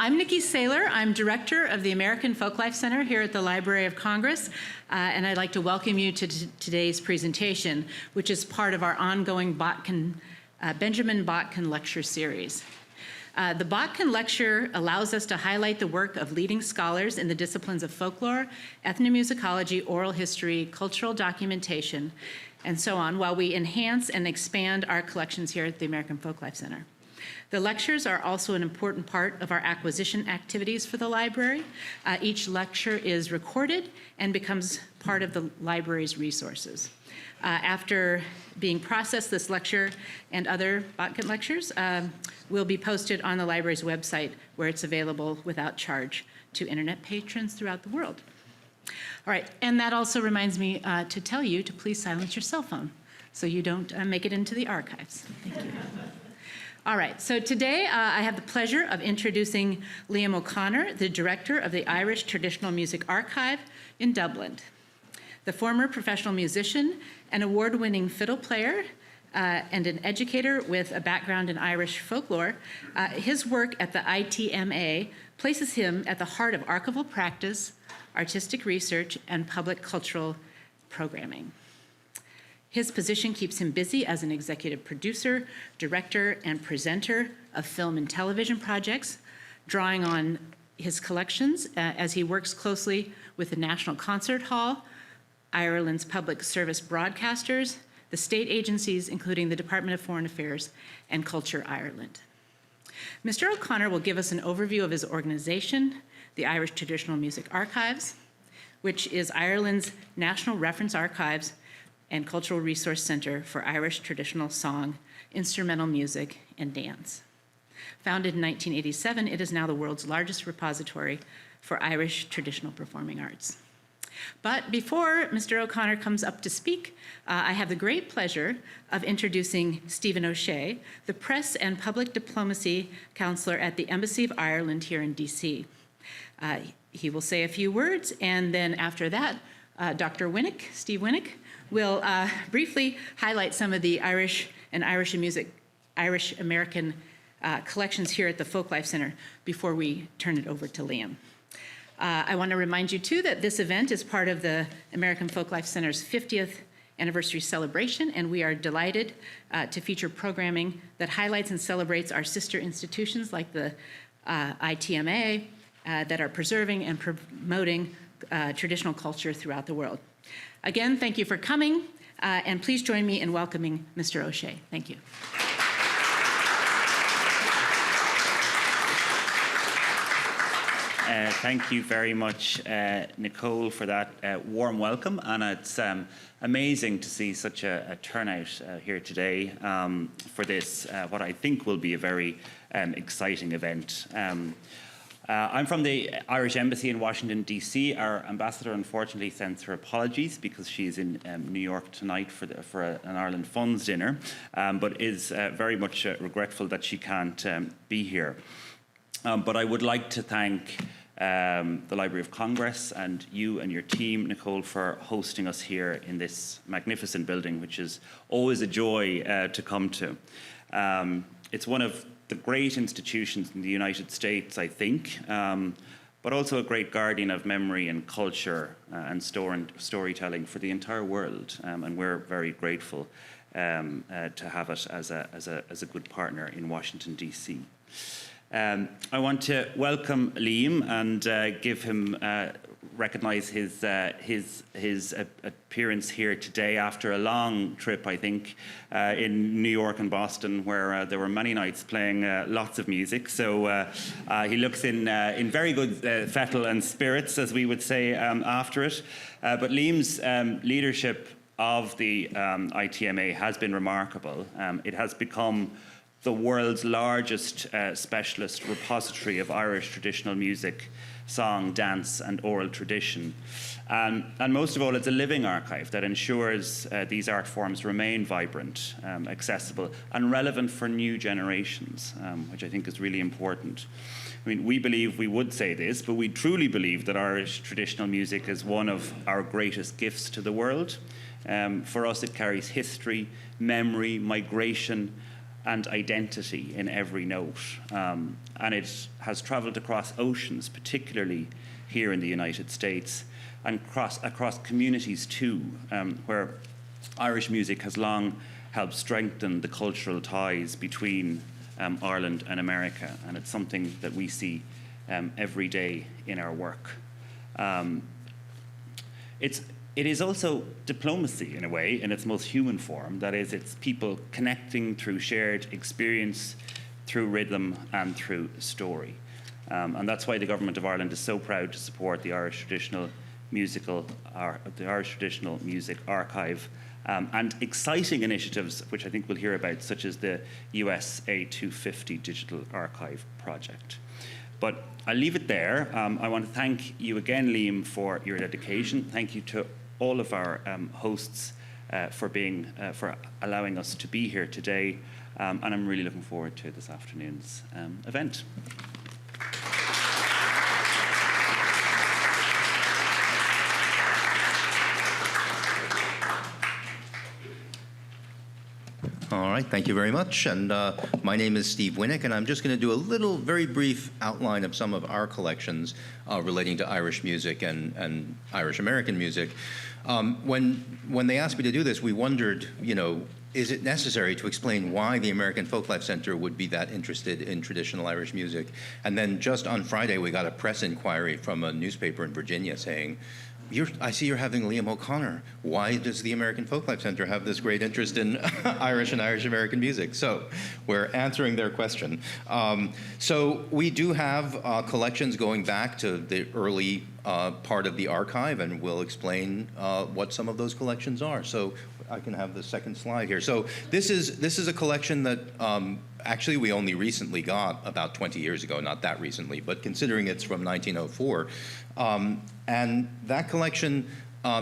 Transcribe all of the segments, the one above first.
I'm Nikki Saylor. I'm director of the American Folklife Center here at the Library of Congress, and I'd like to welcome you to today's presentation, which is part of our ongoing Benjamin Botkin Lecture series. The Botkin Lecture allows us to highlight the work of leading scholars in the disciplines of folklore, ethnomusicology, oral history, cultural documentation, and so on, while we enhance and expand our collections here at the American Folklife Center. The lectures are also an important part of our acquisition activities for the library. Each lecture is recorded and becomes part of the library's resources. After being processed, this lecture and other Botkin lectures will be posted on the library's website, where it's available without charge to internet patrons throughout the world. All right, and that also reminds me to tell you to please silence your cell phone so you don't make it into the archives. Thank you. All right, so today I have the pleasure of introducing Liam O'Connor, the director of the Irish Traditional Music Archive in Dublin. The former professional musician, an award-winning fiddle player, and an educator with a background in Irish folklore, his work at the ITMA places him at the heart of archival practice, artistic research, and public cultural programming. His position keeps him busy as an executive producer, director, and presenter of film and television projects, drawing on his collections as he works closely with the National Concert Hall, Ireland's public service broadcasters, the state agencies, including the Department of Foreign Affairs and Culture Ireland. Mr. O'Connor will give us an overview of his organization, the Irish Traditional Music Archives, which is Ireland's national reference archives and cultural resource center for Irish traditional song, instrumental music, and dance. Founded in 1987, it is now the world's largest repository for Irish traditional performing arts. But before Mr. O'Connor comes up to speak, I have the great pleasure of introducing Stephen O'Shea, the Press and Public Diplomacy Counsellor at the Embassy of Ireland here in DC. He will say a few words, and then after that, Dr. Winick, Steve Winick, will briefly highlight some of the Irish and Irish American collections here at the Folklife Center before we turn it over to Liam. I want to remind you, too, that this event is part of the American Folklife Center's 50th anniversary celebration, and we are delighted to feature programming that highlights and celebrates our sister institutions like the ITMA that are preserving and promoting traditional culture throughout the world. Again, thank you for coming, and please join me in welcoming Mr. O'Shea. Thank you. Thank you very much, Nicole, for that warm welcome. And it's amazing to see such a turnout here today for this, what I think will be a very exciting event. I'm from the Irish Embassy in Washington, D.C. Our ambassador unfortunately sends her apologies because she's in New York tonight for an Ireland Funds dinner, but is very much regretful that she can't be here. But I would like to thank the Library of Congress and you and your team, Nicole, for hosting us here in this magnificent building, which is always a joy to come to. It's one of the great institutions in the United States, I think, but also a great guardian of memory and culture and storytelling for the entire world. And we're very grateful to have it as a good partner in Washington, D.C. I want to welcome Liam and give him recognise his appearance here today after a long trip, I think, in New York and Boston, where there were many nights playing lots of music. So he looks in very good fettle and spirits, as we would say, after it. But Liam's leadership of the ITMA has been remarkable. It has become the world's largest specialist repository of Irish traditional music, song, dance, and oral tradition. And most of all, it's a living archive that ensures these art forms remain vibrant, accessible, and relevant for new generations, which I think is really important. I mean, we would say this, but we truly believe that Irish traditional music is one of our greatest gifts to the world. For us, it carries history, memory, migration, and identity in every note. and it has travelled across oceans, particularly here in the United States, and across communities too, where Irish music has long helped strengthen the cultural ties between Ireland and America, and it's something that we see every day in our work. It is also diplomacy, in a way, in its most human form. That is, it's people connecting through shared experience, through rhythm, and through story. And that's why the Government of Ireland is so proud to support the Irish Traditional Music Archive, and exciting initiatives, which I think we'll hear about, such as the USA 250 Digital Archive project. But I'll leave it there. I want to thank you again, Liam, for your dedication. Thank you to all of our hosts for allowing us to be here today. And I'm really looking forward to this afternoon's event. All right, thank you very much. And my name is Steve Winick, and I'm just going to do a little, very brief outline of some of our collections relating to Irish music and Irish American music. When they asked me to do this, we wondered, is it necessary to explain why the American Folklife Center would be that interested in traditional Irish music? And then just on Friday, we got a press inquiry from a newspaper in Virginia saying, I see you're having Liam O'Connor. Why does the American Folklife Center have this great interest in Irish and Irish American music? So we're answering their question. So we do have collections going back to the early part of the archive, and we'll explain what some of those collections are. So I can have the second slide here. So this is a collection that actually we only recently got, about 20 years ago, not that recently, but considering it's from 1904. And that collection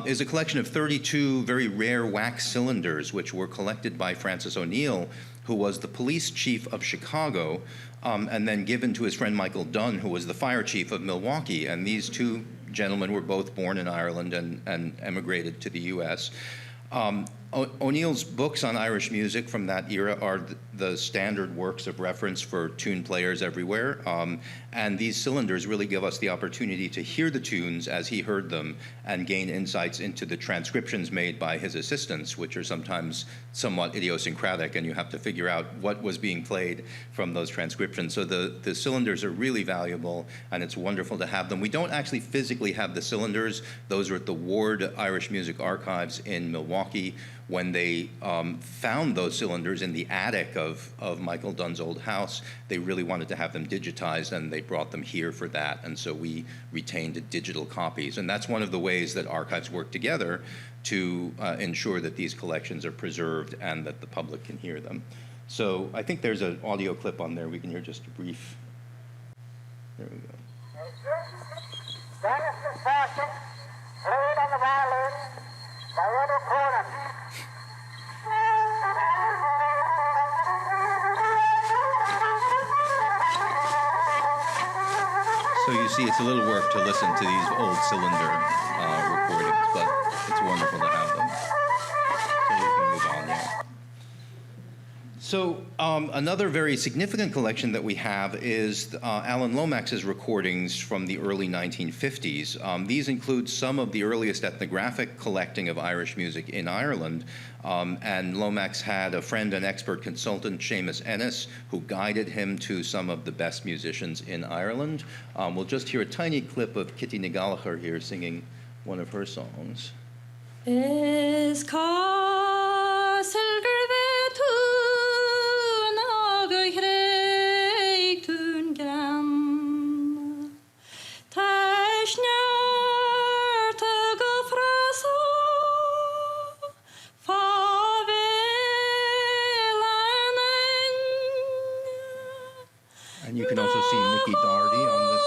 is a collection of 32 very rare wax cylinders, which were collected by Francis O'Neill, who was the police chief of Chicago, and then given to his friend Michael Dunn, who was the fire chief of Milwaukee. And these two gentlemen were both born in Ireland and emigrated to the US. O'Neill's books on Irish music from that era are the standard works of reference for tune players everywhere, and these cylinders really give us the opportunity to hear the tunes as he heard them and gain insights into the transcriptions made by his assistants, which are sometimes somewhat idiosyncratic, and you have to figure out what was being played from those transcriptions. So the cylinders are really valuable, and it's wonderful to have them. We don't actually physically have the cylinders. Those are at the Ward Irish Music Archives in Milwaukee. When they found those cylinders in the attic of Michael Dunn's old house, they really wanted to have them digitized, and they brought them here for that. And so we retained digital copies. And that's one of the ways that archives work together to ensure that these collections are preserved and that the public can hear them. So I think there's an audio clip on there. We can hear just a brief. There we go. Dennis Sasson, played on the violin by Eddie Cronin. So you see, it's a little work to listen to these old cylinder recordings, but it's wonderful to have them. So you can move on now. So another very significant collection that we have is Alan Lomax's recordings from the early 1950s. These include some of the earliest ethnographic collecting of Irish music in Ireland. And Lomax had a friend and expert consultant, Seamus Ennis, who guided him to some of the best musicians in Ireland. We'll just hear a tiny clip of Kitty Nigalacher here singing one of her songs. And you can also see Mickey Doherty on this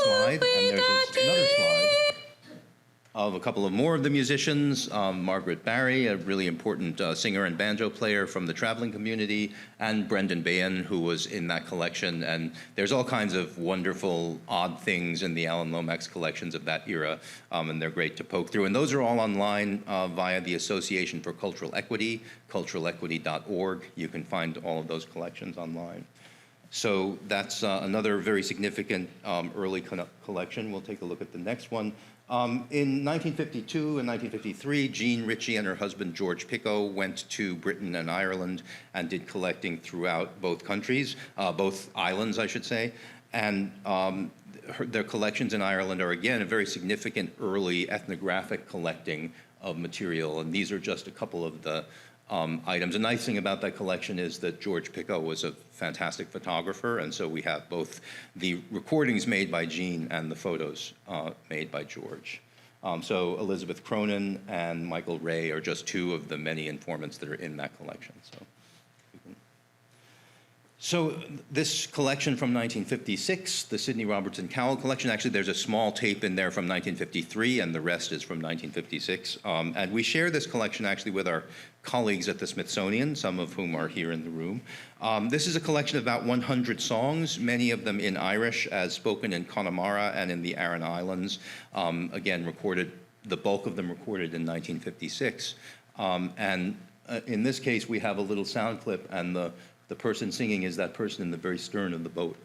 slide, and there's another slide of a couple of more of the musicians. Margaret Barry, a really important singer and banjo player from the traveling community, and Brendan Bain, who was in that collection. And there's all kinds of wonderful, odd things in the Alan Lomax collections of that era, and they're great to poke through. And those are all online via the Association for Cultural Equity, culturalequity.org. You can find all of those collections online. So that's another very significant early collection. We'll take a look at the next one. In 1952 and 1953, Jean Ritchie and her husband George Picot went to Britain and Ireland and did collecting throughout both countries, both islands, I should say. And their collections in Ireland are, again, a very significant early ethnographic collecting of material. And these are just a couple of the items. The nice thing about that collection is that George Picot was a fantastic photographer, and so we have both the recordings made by Jean and the photos made by George. So Elizabeth Cronin and Michael Ray are just two of the many informants that are in that collection. So this collection from 1956, the Sidney Robertson Cowell collection, actually there's a small tape in there from 1953 and the rest is from 1956. And we share this collection actually with our colleagues at the Smithsonian, some of whom are here in the room. This is a collection of about 100 songs, many of them in Irish as spoken in Connemara and in the Aran Islands. Again, recorded, the bulk of them recorded in 1956. And in this case, we have a little sound clip and the person singing is that person in the very stern of the boat.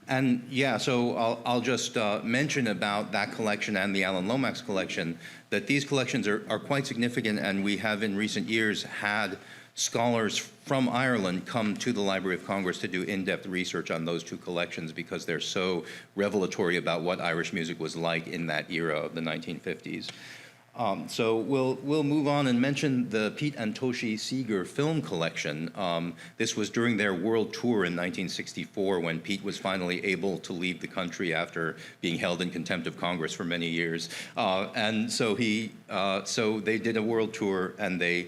And yeah, so I'll just mention about that collection and the Alan Lomax collection that these collections are quite significant, and we have in recent years had scholars from Ireland come to the Library of Congress to do in-depth research on those two collections because they're so revelatory about what Irish music was like in that era of the 1950s. So we'll move on and mention the Pete and Toshi Seeger film collection. This was during their world tour in 1964 when Pete was finally able to leave the country after being held in contempt of Congress for many years. And so so they did a world tour and they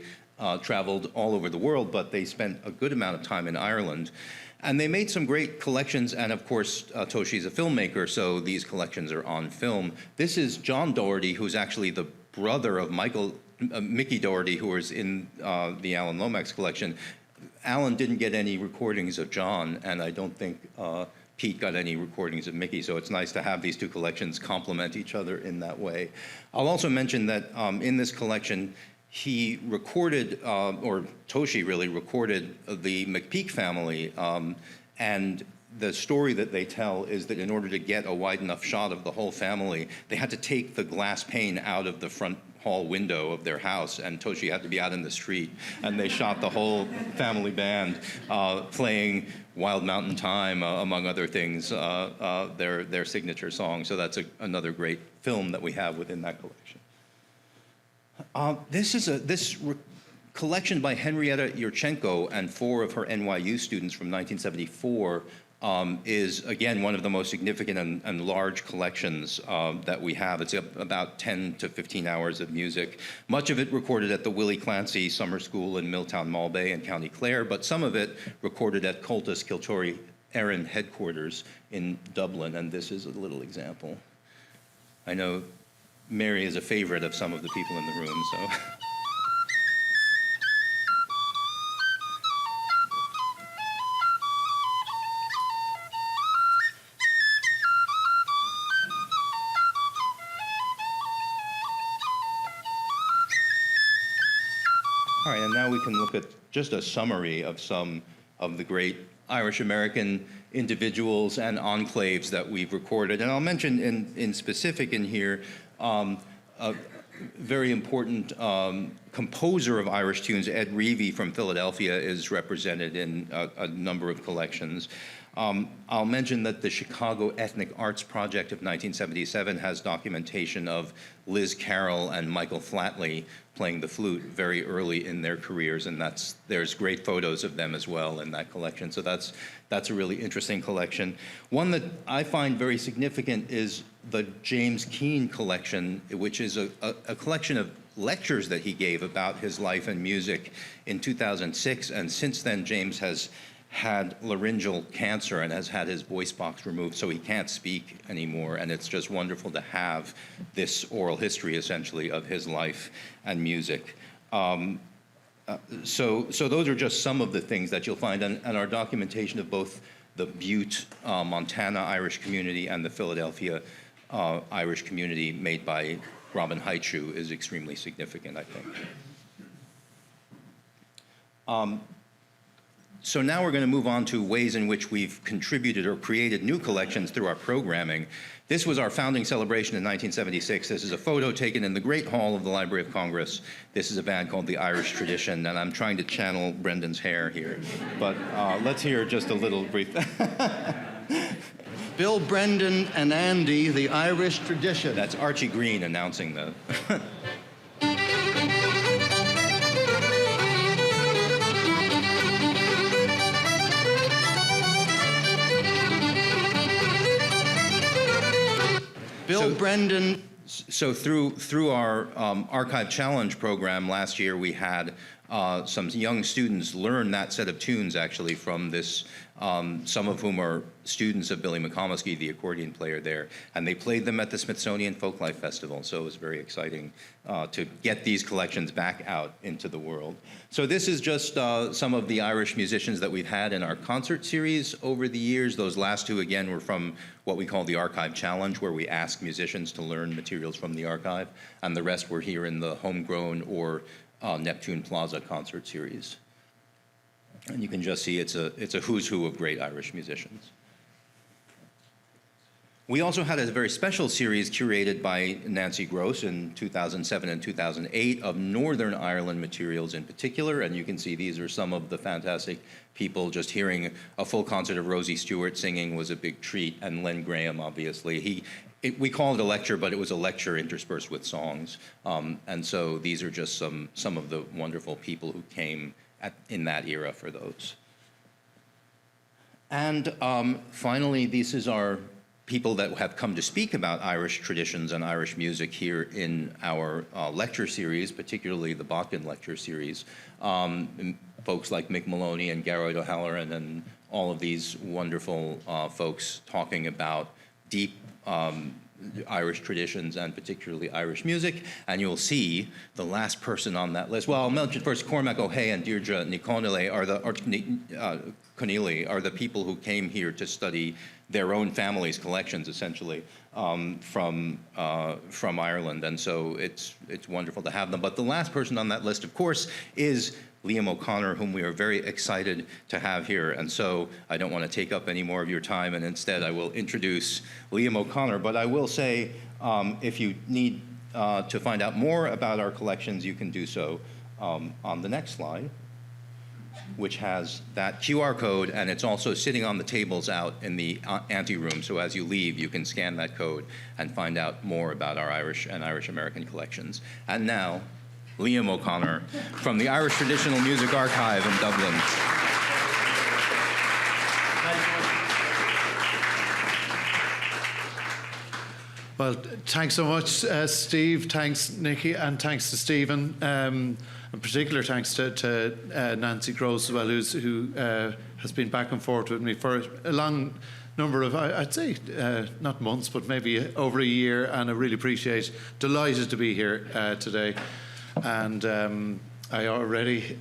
traveled all over the world, but they spent a good amount of time in Ireland. And they made some great collections, and of course, Toshi's a filmmaker, so these collections are on film. This is John Doherty, who's actually the brother of Mickey Doherty, who was in the Alan Lomax collection. Alan didn't get any recordings of John, and I don't think Pete got any recordings of Mickey, so it's nice to have these two collections complement each other in that way. I'll also mention that in this collection, he recorded, or Toshi really recorded the McPeak family, and the story that they tell is that in order to get a wide enough shot of the whole family, they had to take the glass pane out of the front hall window of their house, and Toshi had to be out in the street. And they shot the whole family band playing Wild Mountain Time, among other things, their signature song. So that's another great film that we have within that collection. This collection by Henrietta Yurchenko and 4 of her NYU students from 1974 is, again, one of the most significant and large collections that we have. It's about 10 to 15 hours of music, much of it recorded at the Willie Clancy Summer School in Milltown Malbay in County Clare, but some of it recorded at Cultus Kiltory Erin headquarters in Dublin, and this is a little example. I know Mary is a favorite of some of the people in the room, so. All right, and now we can look at just a summary of some of the great Irish-American individuals and enclaves that we've recorded. And I'll mention in specific in here, a very important composer of Irish tunes, Ed Reevey from Philadelphia, is represented in a number of collections. I'll mention that the Chicago Ethnic Arts Project of 1977 has documentation of Liz Carroll and Michael Flatley playing the flute very early in their careers, and there's great photos of them as well in that collection. So that's a really interesting collection. One that I find very significant is the James Keane collection, which is a collection of lectures that he gave about his life and music in 2006, and since then James has had laryngeal cancer and has had his voice box removed, so he can't speak anymore. And it's just wonderful to have this oral history, essentially, of his life and music. So those are just some of the things that you'll find, and our documentation of both the Butte, Montana Irish community and the Philadelphia Irish community made by Robin Haichu is extremely significant, I think. So now we're going to move on to ways in which we've contributed or created new collections through our programming. This was our founding celebration in 1976. This is a photo taken in the Great Hall of the Library of Congress. This is a band called the Irish Tradition, and I'm trying to channel Brendan's hair here. But let's hear just a little brief. Bill, Brendan, and Andy, the Irish Tradition. That's Archie Green announcing the... Bill, Brendan. So through our Archive Challenge program last year, we had some young students learn that set of tunes, actually, from this, some of whom are students of Billy McComiskey, the accordion player there, and they played them at the Smithsonian Folklife Festival, so it was very exciting to get these collections back out into the world. So this is just some of the Irish musicians that we've had in our concert series over the years. Those last two, again, were from what we call the Archive Challenge, where we ask musicians to learn materials from the archive, and the rest were here in the Homegrown or Neptune Plaza concert series. And you can just see it's a who's who of great Irish musicians. We also had a very special series curated by Nancy Gross in 2007 and 2008 of Northern Ireland materials in particular, and you can see these are some of the fantastic people. Just hearing a full concert of Rosie Stewart singing was a big treat, and Len Graham, obviously. We call it a lecture, but it was a lecture interspersed with songs. And so these are just some of the wonderful people who came in that era for those. And finally, this is our people that have come to speak about Irish traditions and Irish music here in our lecture series, particularly the Botkin Lecture series. Folks like Mick Maloney and Garrett O'Halloran and all of these wonderful folks talking about deep Irish traditions and particularly Irish music. And you'll see the last person on that list. Well, I'll mention first Cormac O'Hay and Deirdre Nicole Conneely are the people who came here to study their own family's collections, essentially, from Ireland. And so it's wonderful to have them. But the last person on that list, of course, is Liam O'Connor, whom we are very excited to have here. And so I don't want to take up any more of your time, and instead I will introduce Liam O'Connor. But I will say, if you need to find out more about our collections, you can do so on the next slide, which has that QR code, and it's also sitting on the tables out in the ante-room. So as you leave, you can scan that code and find out more about our Irish and Irish American collections. And now, Liam O'Connor from the Irish Traditional Music Archive in Dublin. Well, thanks so much, Steve. Thanks, Nikki, and thanks to Stephen. In particular, thanks to Nancy Gross as well, who has been back and forth with me for a long number of, I'd say, not months, but maybe over a year, and I really delighted to be here today. And I already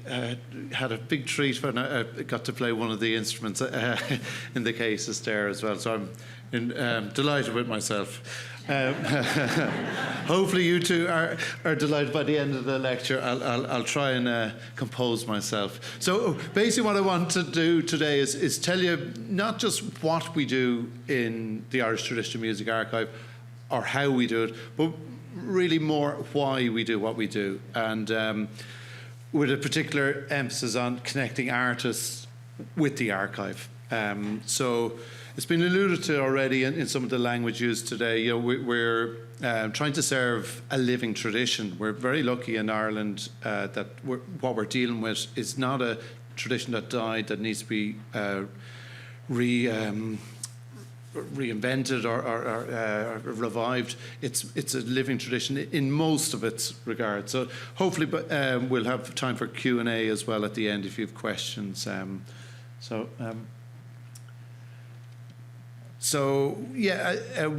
had a big treat when I got to play one of the instruments in the cases there as well. So I'm delighted with myself. Hopefully you two are delighted by the end of the lecture. I'll try and compose myself. So basically what I want to do today is tell you not just what we do in the Irish Traditional Music Archive or how we do it, but really more why we do what we do, and with a particular emphasis on connecting artists with the archive. So it's been alluded to already in some of the language used today. You know, we're trying to serve a living tradition. We're very lucky in Ireland that what we're dealing with is not a tradition that died that needs to be reinvented or revived. It's a living tradition in most of its regards. So hopefully we'll have time for Q&A as well at the end if you have questions.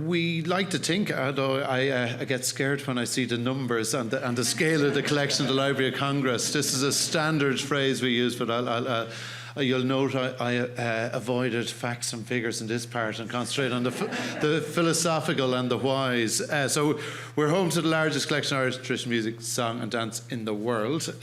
We like to think, although I get scared when I see the numbers and the scale of the collection of the Library of Congress. This is a standard phrase we use, but you'll note I avoided facts and figures in this part and concentrate on the philosophical and the whys. So we're home to the largest collection of Irish traditional music, song and dance in the world.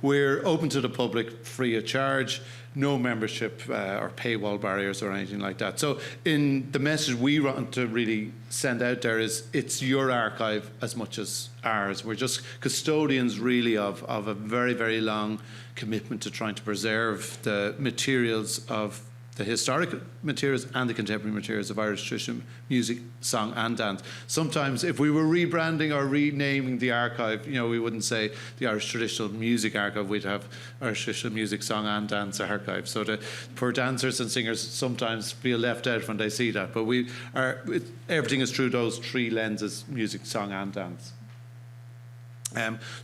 We're open to the public, free of charge. No membership or paywall barriers or anything like that. So in the message we want to really send out there is it's your archive as much as ours. We're just custodians really of a very, very long commitment to trying to preserve the materials of the historic materials and the contemporary materials of Irish traditional music, song and dance. Sometimes if we were rebranding or renaming the archive, we wouldn't say the Irish Traditional Music Archive, we'd have Irish Traditional Music, Song and Dance Archive. So the poor dancers and singers sometimes feel left out when they see that. But everything is through those three lenses: music, song and dance.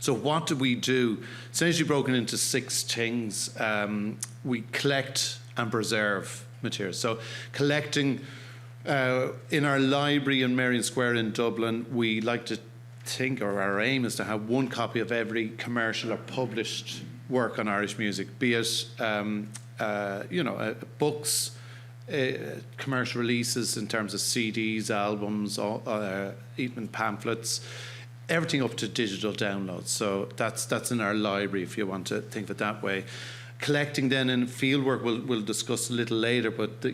So what do we do? Essentially broken into 6 things. We collect and preserve materials. So collecting in our library in Merrion Square in Dublin, we like to think, or our aim is to have 1 copy of every commercial or published work on Irish music, be it books, commercial releases in terms of CDs, albums, even pamphlets, everything up to digital downloads. So that's in our library if you want to think of it that way. Collecting then in fieldwork, we'll discuss a little later, but the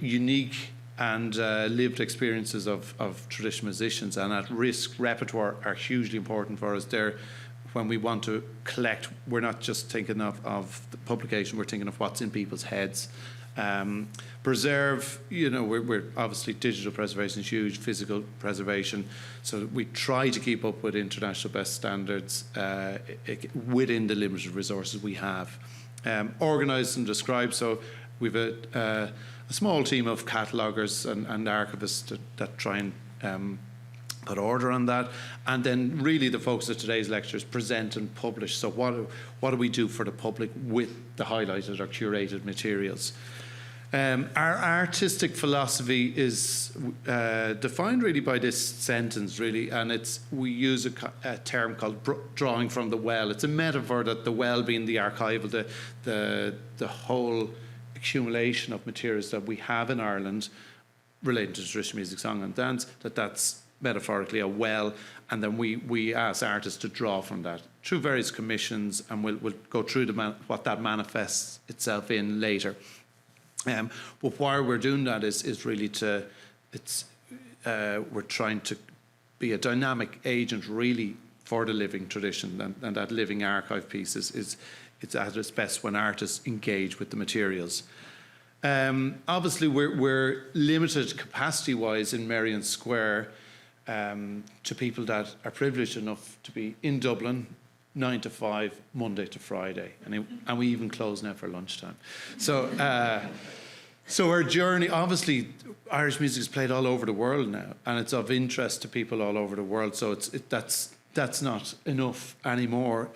unique and lived experiences of traditional musicians and at-risk repertoire are hugely important for us there. When we want to collect, we're not just thinking of the publication, we're thinking of what's in people's heads. Preserve, we're obviously digital preservation is huge, physical preservation, so we try to keep up with international best standards within the limited resources we have. Organised and described, so we've a small team of cataloguers and archivists that try and put order on that, and then really the focus of today's lecture is present and publish. So what do we do for the public with the highlighted or curated materials? Our artistic philosophy is defined really by this sentence, really, and we use a term called drawing from the well. It's a metaphor that the well being the archival, the whole accumulation of materials that we have in Ireland relating to traditional music, song and dance, that's metaphorically a well, and then we ask artists to draw from that through various commissions, and we'll go through what that manifests itself in later. But why we're doing that is really we're trying to be a dynamic agent really for the living tradition, and that living archive piece it's at its best when artists engage with the materials. Obviously we're limited capacity-wise in Merrion Square to people that are privileged enough to be in Dublin 9 to 5, Monday to Friday, and we even close now for lunchtime. So our journey, obviously, Irish music is played all over the world now, and it's of interest to people all over the world. So that's not enough anymore.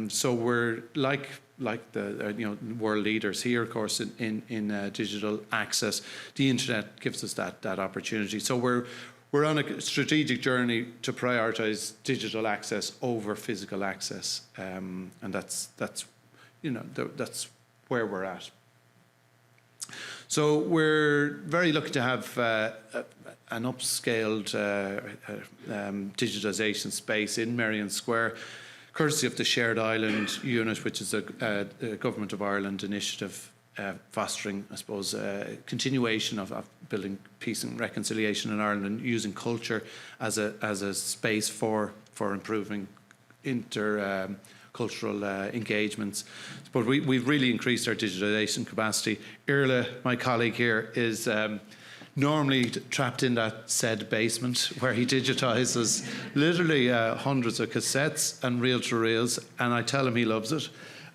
So we're like the world leaders here, of course, in digital access. The internet gives us that opportunity. So we're on a strategic journey to prioritise digital access over physical access, and that's where we're at. So we're very lucky to have an upscaled digitisation space in Merrion Square, courtesy of the Shared Island Unit, which is a Government of Ireland initiative fostering, I suppose, continuation of building peace and reconciliation in Ireland and using culture as a space for improving cultural engagements. But we've really increased our digitalisation capacity. Irla, my colleague here, is normally trapped in that said basement where he digitises literally hundreds of cassettes and reel-to-reels, and I tell him he loves it.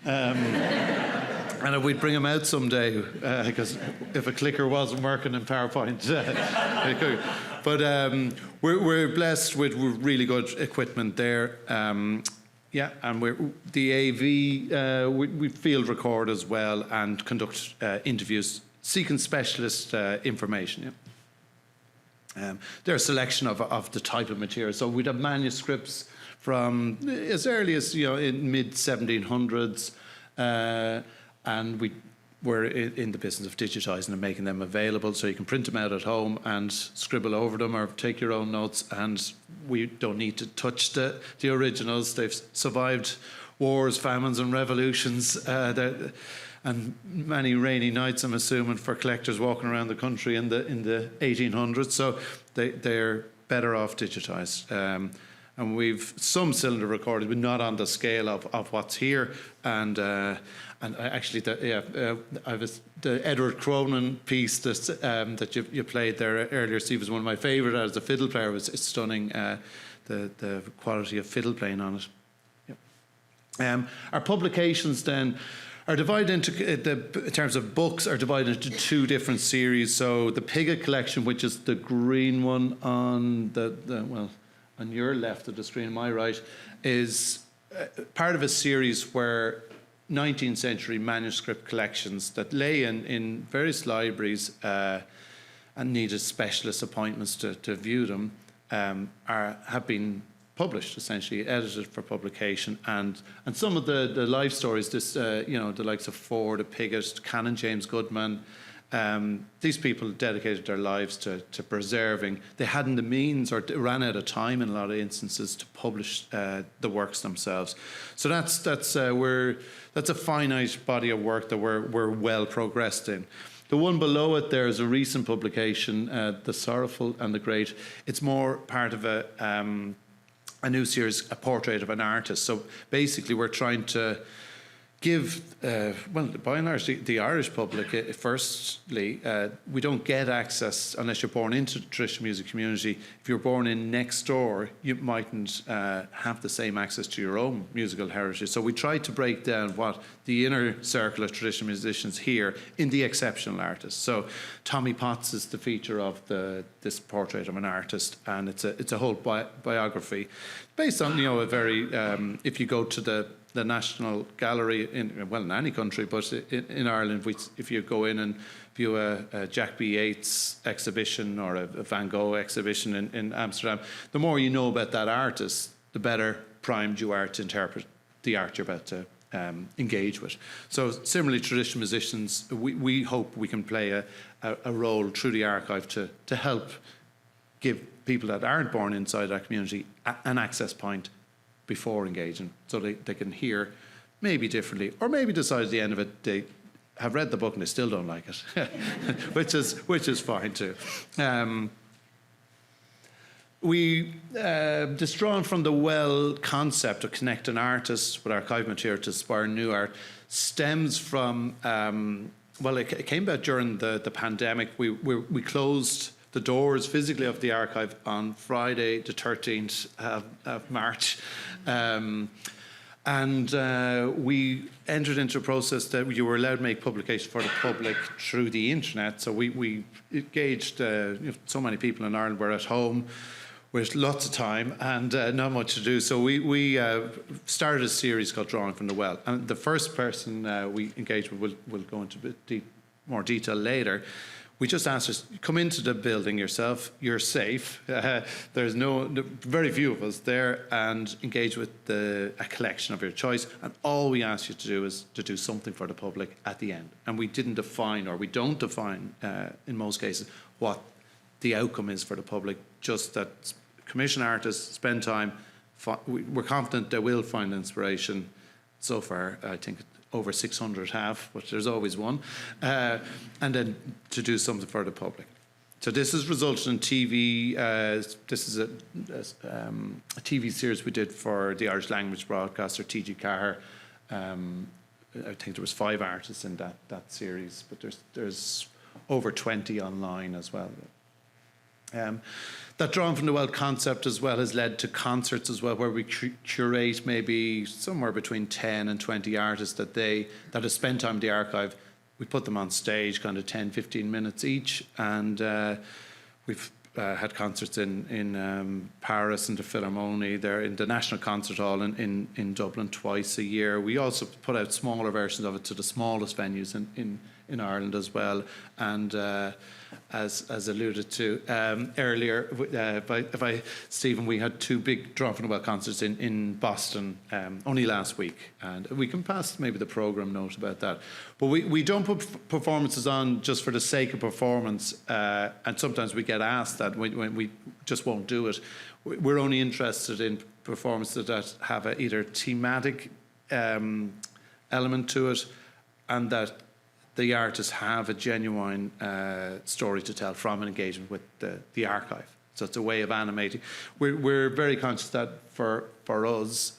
And if we'd bring him out someday, because if a clicker wasn't working in PowerPoint, it could. But we're blessed with really good equipment there. Yeah, and the AV, we field record as well and conduct interviews seeking specialist information. Yeah. They're a selection of the type of material. So we'd have manuscripts from as early as in mid-1700s, and we're in the business of digitising and making them available, so you can print them out at home and scribble over them or take your own notes, and we don't need to touch the originals. They've survived wars, famines and revolutions, and many rainy nights, I'm assuming, for collectors walking around the country in the 1800s, so they're better off digitised. And we've some cylinder recorded, but not on the scale of what's here. And actually, the Edward Cronin piece that you played there earlier, Steve, was one of my favourite as a fiddle player. It's stunning, the quality of fiddle playing on it. Yep. Our publications then are divided into, in terms of books, are divided into two different series. So the Pigott collection, which is the green one on on your left of the screen, my right, is part of a series where 19th century manuscript collections that lay in various libraries and needed specialist appointments to view them have been published, essentially edited for publication, and some of the life stories, the likes of Ford, Pigott, Canon James Goodman, these people dedicated their lives to preserving. They hadn't the means or ran out of time in a lot of instances to publish the works themselves. So that's a finite body of work that we're well progressed in. The one below it there is a recent publication, The Sorrowful and the Great. It's more part of a new series, A Portrait of an Artist. So basically we're trying to give, by and large, the Irish public, firstly, we don't get access unless you're born into the traditional music community. If you're born in next door, you mightn't have the same access to your own musical heritage. So we try to break down what the inner circle of traditional musicians hear in the exceptional artists. So Tommy Potts is the feature of this Portrait of an Artist, and it's a whole biography based on a very, if you go to the National Gallery in any country, but in Ireland, if you go in and view a Jack B. Yeats exhibition or a Van Gogh exhibition in Amsterdam, the more you know about that artist, the better primed you are to interpret the art you're about to engage with. So similarly, traditional musicians, we hope we can play a role through the archive to help give people that aren't born inside that community an access point before engaging, so they can hear maybe differently, or maybe decide at the end of it they have read the book and they still don't like it, which is fine too. This drawn from the well concept of connecting artists with archive material to inspire new art stems from, it came about during the pandemic. We closed the doors physically of the archive on Friday, the 13th of March. We entered into a process that you were allowed to make publications for the public through the internet. So we engaged, so many people in Ireland were at home with lots of time and not much to do. So we started a series called Drawing from the Well. And the first person we engaged with, we'll go into a bit more detail later. We just asked us, come into the building yourself, you're safe. There's very few of us there, and engage with a collection of your choice. And all we ask you to do is to do something for the public at the end. And we didn't define, or we don't define in most cases, what the outcome is for the public, just that commission artists spend time. We're confident they will find inspiration. So far, I think over 600 have, but there's always one, and then to do something for the public. So this has resulted in TV. This is a TV series we did for the Irish language broadcaster TG Carr. I think there was 5 artists in that series, but there's over 20 online as well. That Drawn from the Well concept as well has led to concerts as well, where we curate maybe somewhere between 10 and 20 artists that have spent time in the archive. We put them on stage, kind of 10, 15 minutes each, and we've had concerts in Paris in the Philharmonie. They're in the National Concert Hall in Dublin twice a year. We also put out smaller versions of it to the smallest venues in Ireland as well. And as alluded to earlier, Stephen, we had 2 big Drum from the Well concerts in Boston only last week, and we can pass maybe the programme note about that. But we don't put performances on just for the sake of performance, and sometimes we get asked that when we just won't do it. We're only interested in performances that have a either thematic element to it, and that the artists have a genuine story to tell from an engagement with the archive. So it's a way of animating. We're very conscious that for us,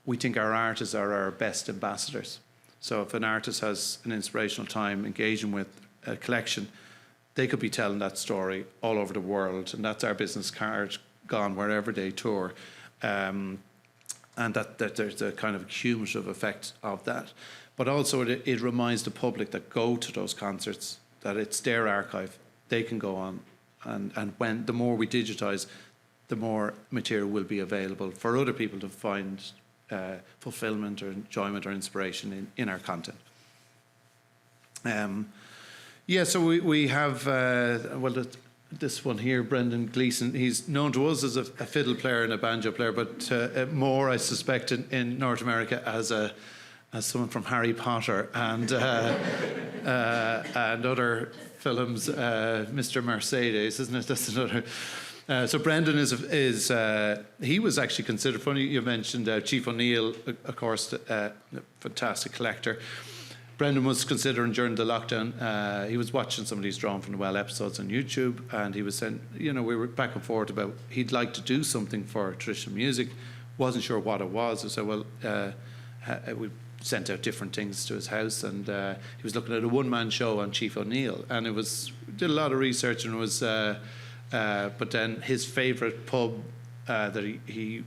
we think our artists are our best ambassadors. So if an artist has an inspirational time engaging with a collection, they could be telling that story all over the world, and that's our business card gone wherever they tour. And that there's a kind of cumulative effect of that. But also it reminds the public that go to those concerts that it's their archive. They can go on. And when the more we digitise, the more material will be available for other people to find fulfilment or enjoyment or inspiration in our content. So we have, this one here, Brendan Gleeson. He's known to us as a fiddle player and a banjo player, but more, I suspect, in North America as someone from Harry Potter and other films, Mr. Mercedes, isn't it? That's another. So Brendan is he was actually considered. Funny you mentioned Chief O'Neill, of course, fantastic collector. Brendan was considering during the lockdown. He was watching some of these Drawn from the Well episodes on YouTube, and he was saying, we were back and forth about he'd like to do something for traditional music. Wasn't sure what it was. I said, well, we sent out different things to his house, and he was looking at a one-man show on Chief O'Neill, and did a lot of research, and it was but then his favourite pub that he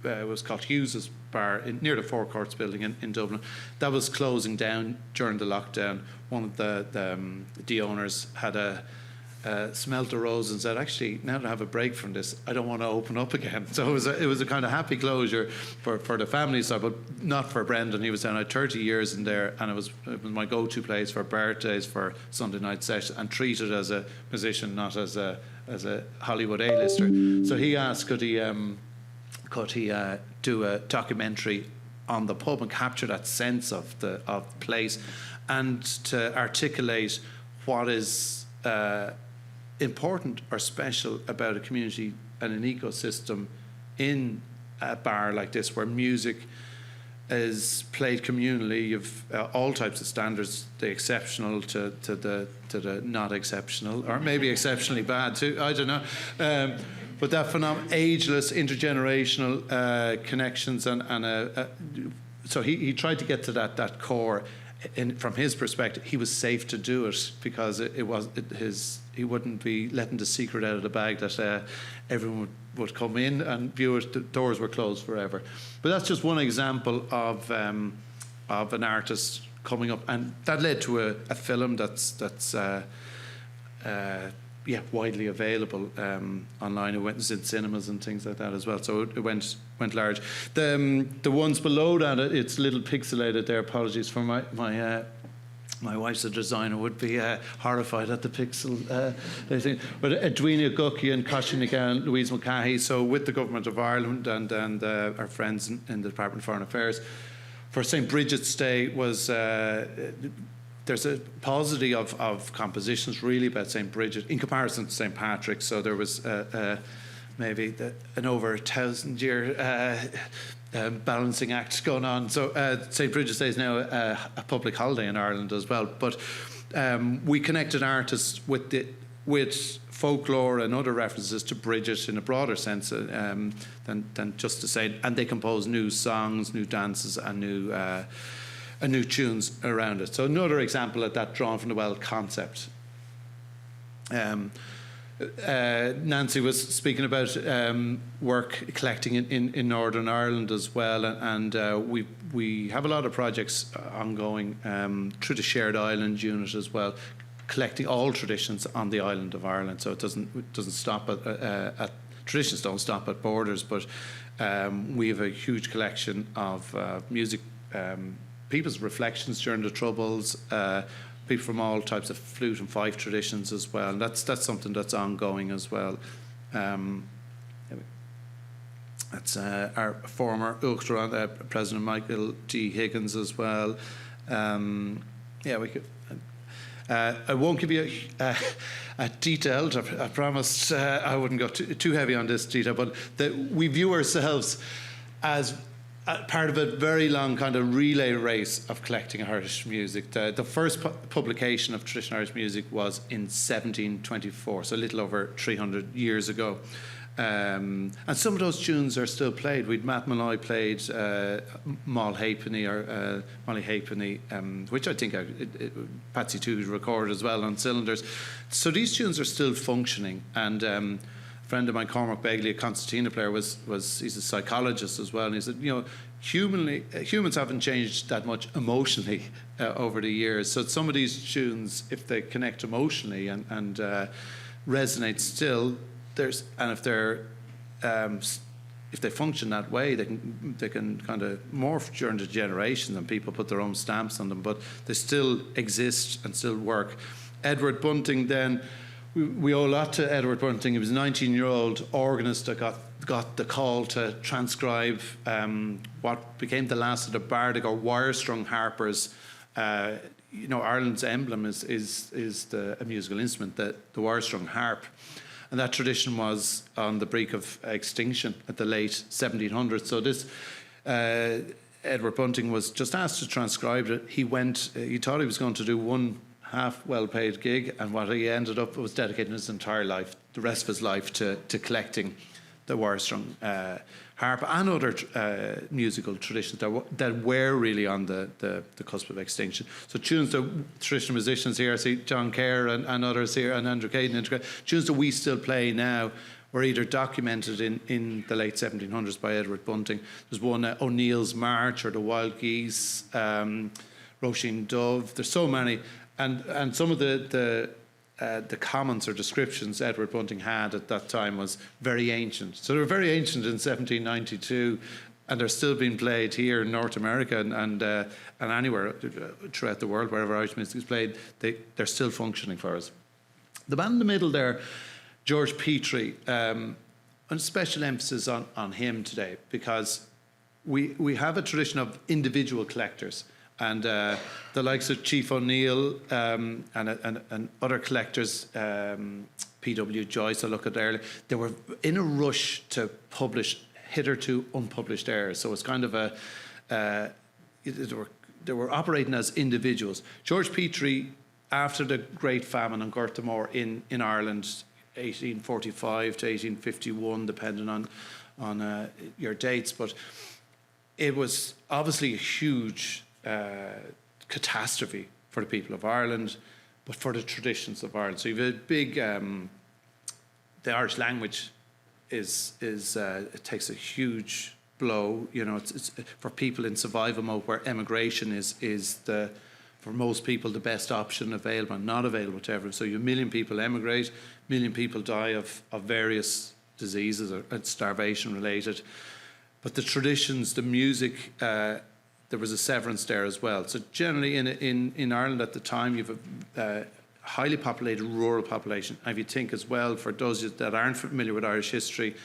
was called Hughes's Bar near the Four Courts building in Dublin. That was closing down during the lockdown. One of the owners had smelt the rose and said, actually, now that I have a break from this, I don't want to open up again. So it was a kind of happy closure for the family side, but not for Brendan. He was saying, I had 30 years in there, and it was my go-to place for birthdays, for Sunday night sessions, and treated as a musician, not as a Hollywood A-lister. So he asked, could he do a documentary on the pub and capture that sense of the place, and to articulate what is important or special about a community and an ecosystem in a bar like this, where music is played communally. You've all types of standards, the exceptional to the not exceptional, or maybe exceptionally bad too, I don't know. But that phenomenon, ageless, intergenerational connections, and so he tried to get to that core. From his perspective, he was safe to do it because he wouldn't be letting the secret out of the bag that everyone would come in and view it. The doors were closed forever. But that's just one example of an artist coming up, and that led to a film that's widely available online. It was in cinemas and things like that as well. So it went large. The ones below that, it's a little pixelated there. Apologies for my wife's a designer, would be horrified at the pixel thing. But Edwina Gucki and Coisín Nigan, Louise Mulcahy, so with the Government of Ireland and our friends in the Department of Foreign Affairs, for St. Bridget's Day was... there's a paucity of compositions really about St. Bridget in comparison to St. Patrick's. So there was maybe an over 1,000-year balancing act going on. So St. Bridget's Day is now a public holiday in Ireland as well. But we connected artists with folklore and other references to Bridget in a broader sense than just to say, and they composed new songs, new dances, and new tunes around it. So another example of that Drawn from the Well concept. Nancy was speaking about work collecting in Northern Ireland as well, and we have a lot of projects ongoing through the Shared Island unit as well, collecting all traditions on the island of Ireland. So it doesn't stop at traditions don't stop at borders, but we have a huge collection of music, people's reflections during the Troubles, people from all types of flute and fife traditions as well. And that's something that's ongoing as well. That's our former Uachtaráin, President Michael T. Higgins as well. We could. I won't give you a detailed. I promised I wouldn't go too heavy on this detail, but we view ourselves as part of a very long kind of relay race of collecting Irish music. The first publication of traditional Irish music was in 1724, so a little over 300 years ago. And some of those tunes are still played. Matt Malloy played Moll Halfpenny, or Molly Halfpenny, which I think Patsy Toogood recorded as well on cylinders. So these tunes are still functioning. And a friend of mine, Cormac Begley, a concertina player, he's a psychologist as well. And he said, humans haven't changed that much emotionally over the years. So some of these tunes, if they connect emotionally and resonate still, if they function that way, they can kind of morph during the generations, and people put their own stamps on them, but they still exist and still work. Edward Bunting, then, we owe a lot to Edward Bunting. He was a 19-year-old organist that got the call to transcribe what became the last of the bardic or wire-strung harpers. Ireland's emblem is a musical instrument, the wire-strung harp. And that tradition was on the brink of extinction at the late 1700s. So this, Edward Bunting was just asked to transcribe it. He thought he was going to do one half well-paid gig, and what he ended up was dedicating his entire life, the rest of his life, to collecting the wire-strung harp and other musical traditions that were really on the cusp of extinction. So tunes that traditional musicians here, I see John Kerr and others here, and Andrew Caden, tunes that we still play now were either documented in the late 1700s by Edward Bunting. There's one, O'Neill's March, or the Wild Geese, Roisin Dove. There's so many, and some of the comments or descriptions Edward Bunting had at that time was very ancient. So they were very ancient in 1792, and they're still being played here in North America and anywhere throughout the world, wherever Irish music is played. They're still functioning for us. The band in the middle there, George Petrie, and special emphasis on him today, because we have a tradition of individual collectors. And the likes of Chief O'Neill and other collectors, P.W. Joyce, I look at earlier, they were in a rush to publish hitherto unpublished airs. So it's kind of they were operating as individuals. George Petrie, after the Great Famine on Gortamore in Ireland, 1845 to 1851, depending on your dates, but it was obviously a huge catastrophe for the people of Ireland, but for the traditions of Ireland. So you have a big, the Irish language it takes a huge blow. It's for people in survival mode, where emigration is for most people the best option available and not available to everyone. So you have 1 million people emigrate, 1 million people die of various diseases or starvation related. But the traditions, the music, there was a severance there as well. So generally in Ireland at the time, you've a highly populated rural population. And if you think as well, for those that aren't familiar with Irish history,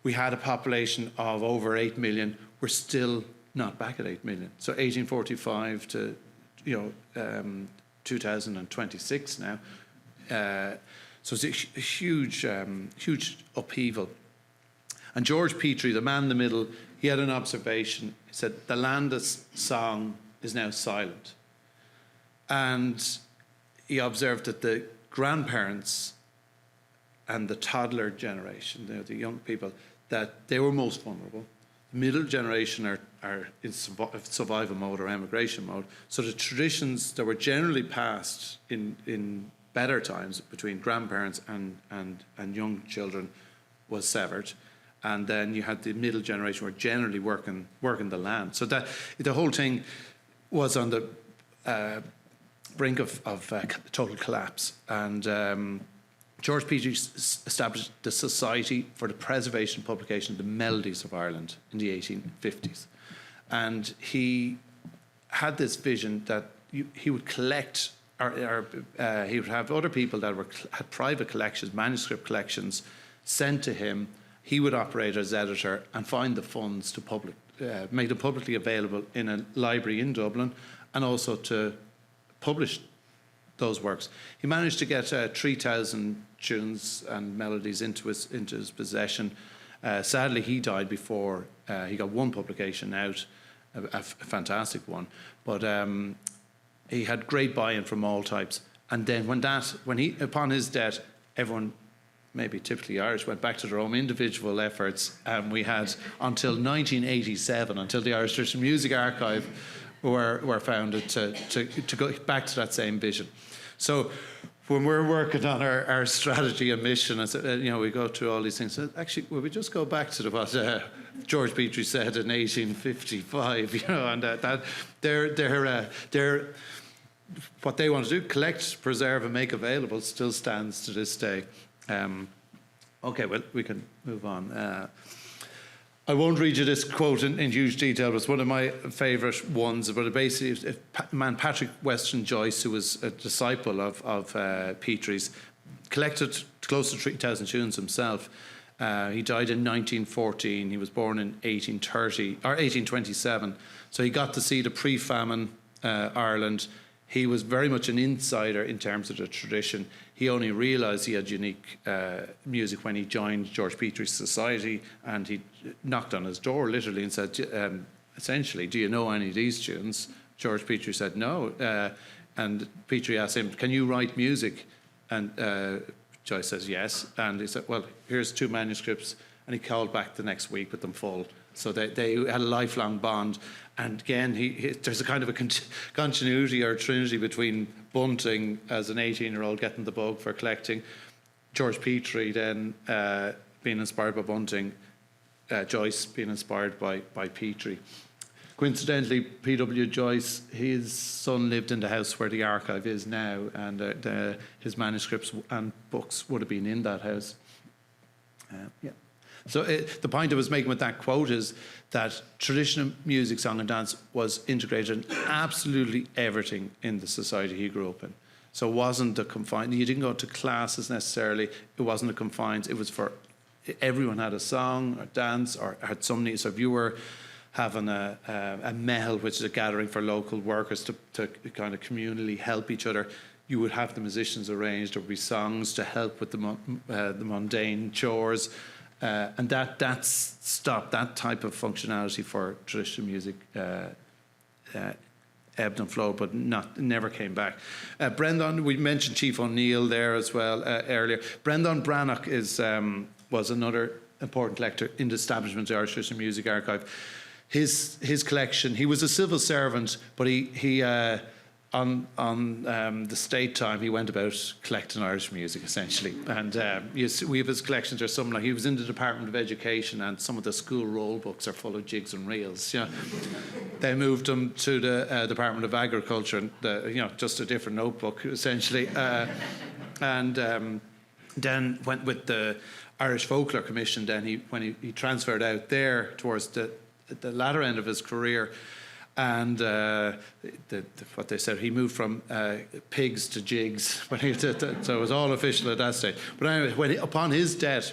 we had a population of over 8 million. We're still not back at 8 million. So 1845 to 2026 now. So it's a huge upheaval. And George Petrie, the man in the middle, he had an observation. He said, the Landis song is now silent. And he observed that the grandparents and the toddler generation, the young people, that they were most vulnerable. The middle generation are in survival mode or emigration mode. So the traditions that were generally passed in better times between grandparents and young children was severed. And then you had the middle generation were generally working the land. So that the whole thing was on the brink of total collapse. And George Petrie established the Society for the Preservation and Publication of the Melodies of Ireland in the 1850s. And he had this vision that he would collect, or he would have other people that had private collections, manuscript collections, sent to him. He would operate as editor and find the funds to make them publicly available in a library in Dublin, and also to publish those works. He managed to get 3,000 tunes and melodies into his possession. Sadly, he died before he got one publication out, a fantastic one. But he had great buy-in from all types. And then upon his death, everyone, maybe typically Irish, went back to their own individual efforts. And we had until 1987, until the Irish Traditional Music Archive were founded to go back to that same vision. So when we're working on our strategy and mission, we go through all these things. So actually, will we just go back to what George Petrie said in 1855? And that they're what they want to do, collect, preserve, and make available, still stands to this day. Okay, well, we can move on. I won't read you this quote in huge detail, but it's one of my favourite ones. But basically, man Patrick Weston Joyce, who was a disciple of Petrie's, collected close to 3,000 tunes himself. He died in 1914. He was born in 1827. So he got to see the pre-famine Ireland. He was very much an insider in terms of the tradition. He only realised he had unique music when he joined George Petrie's society, and he knocked on his door literally and said, essentially, do you know any of these tunes? George Petrie said no. And Petrie asked him, can you write music? And Joyce says yes. And he said, well, here's 2 manuscripts. And he called back the next week with them full. So they had a lifelong bond. And again, there's a kind of a continuity or trinity between Bunting as an 18-year-old getting the bug for collecting, George Petrie then being inspired by Bunting, Joyce being inspired by Petrie. Coincidentally, P.W. Joyce, his son lived in the house where the archive is now, and his manuscripts and books would have been in that house. So the point I was making with that quote is that traditional music, song and dance was integrated in absolutely everything in the society he grew up in. So it wasn't a confined, you didn't go to classes necessarily, it wasn't a confined, it was for, everyone had a song or dance or had some needs. So if you were having a mehel, which is a gathering for local workers to kind of communally help each other, you would have the musicians arranged, there would be songs to help with the mundane chores. And that stopped, that type of functionality for traditional music ebbed and flowed, but never came back. Brendan, we mentioned Chief O'Neill there as well earlier. Brendan Brannock was another important collector in the establishment of the Irish Traditional Music Archive. His collection, he was a civil servant, but he on the state time, he went about collecting Irish music, essentially. And we have his collections are something like, he was in the Department of Education, and some of the school roll books are full of jigs and reels. They moved him to the Department of Agriculture, and just a different notebook, essentially. And then went with the Irish Folklore Commission. Then when he transferred out there towards the latter end of his career. And what they said, he moved from pigs to jigs, so it was all official at that stage. But anyway, upon his death,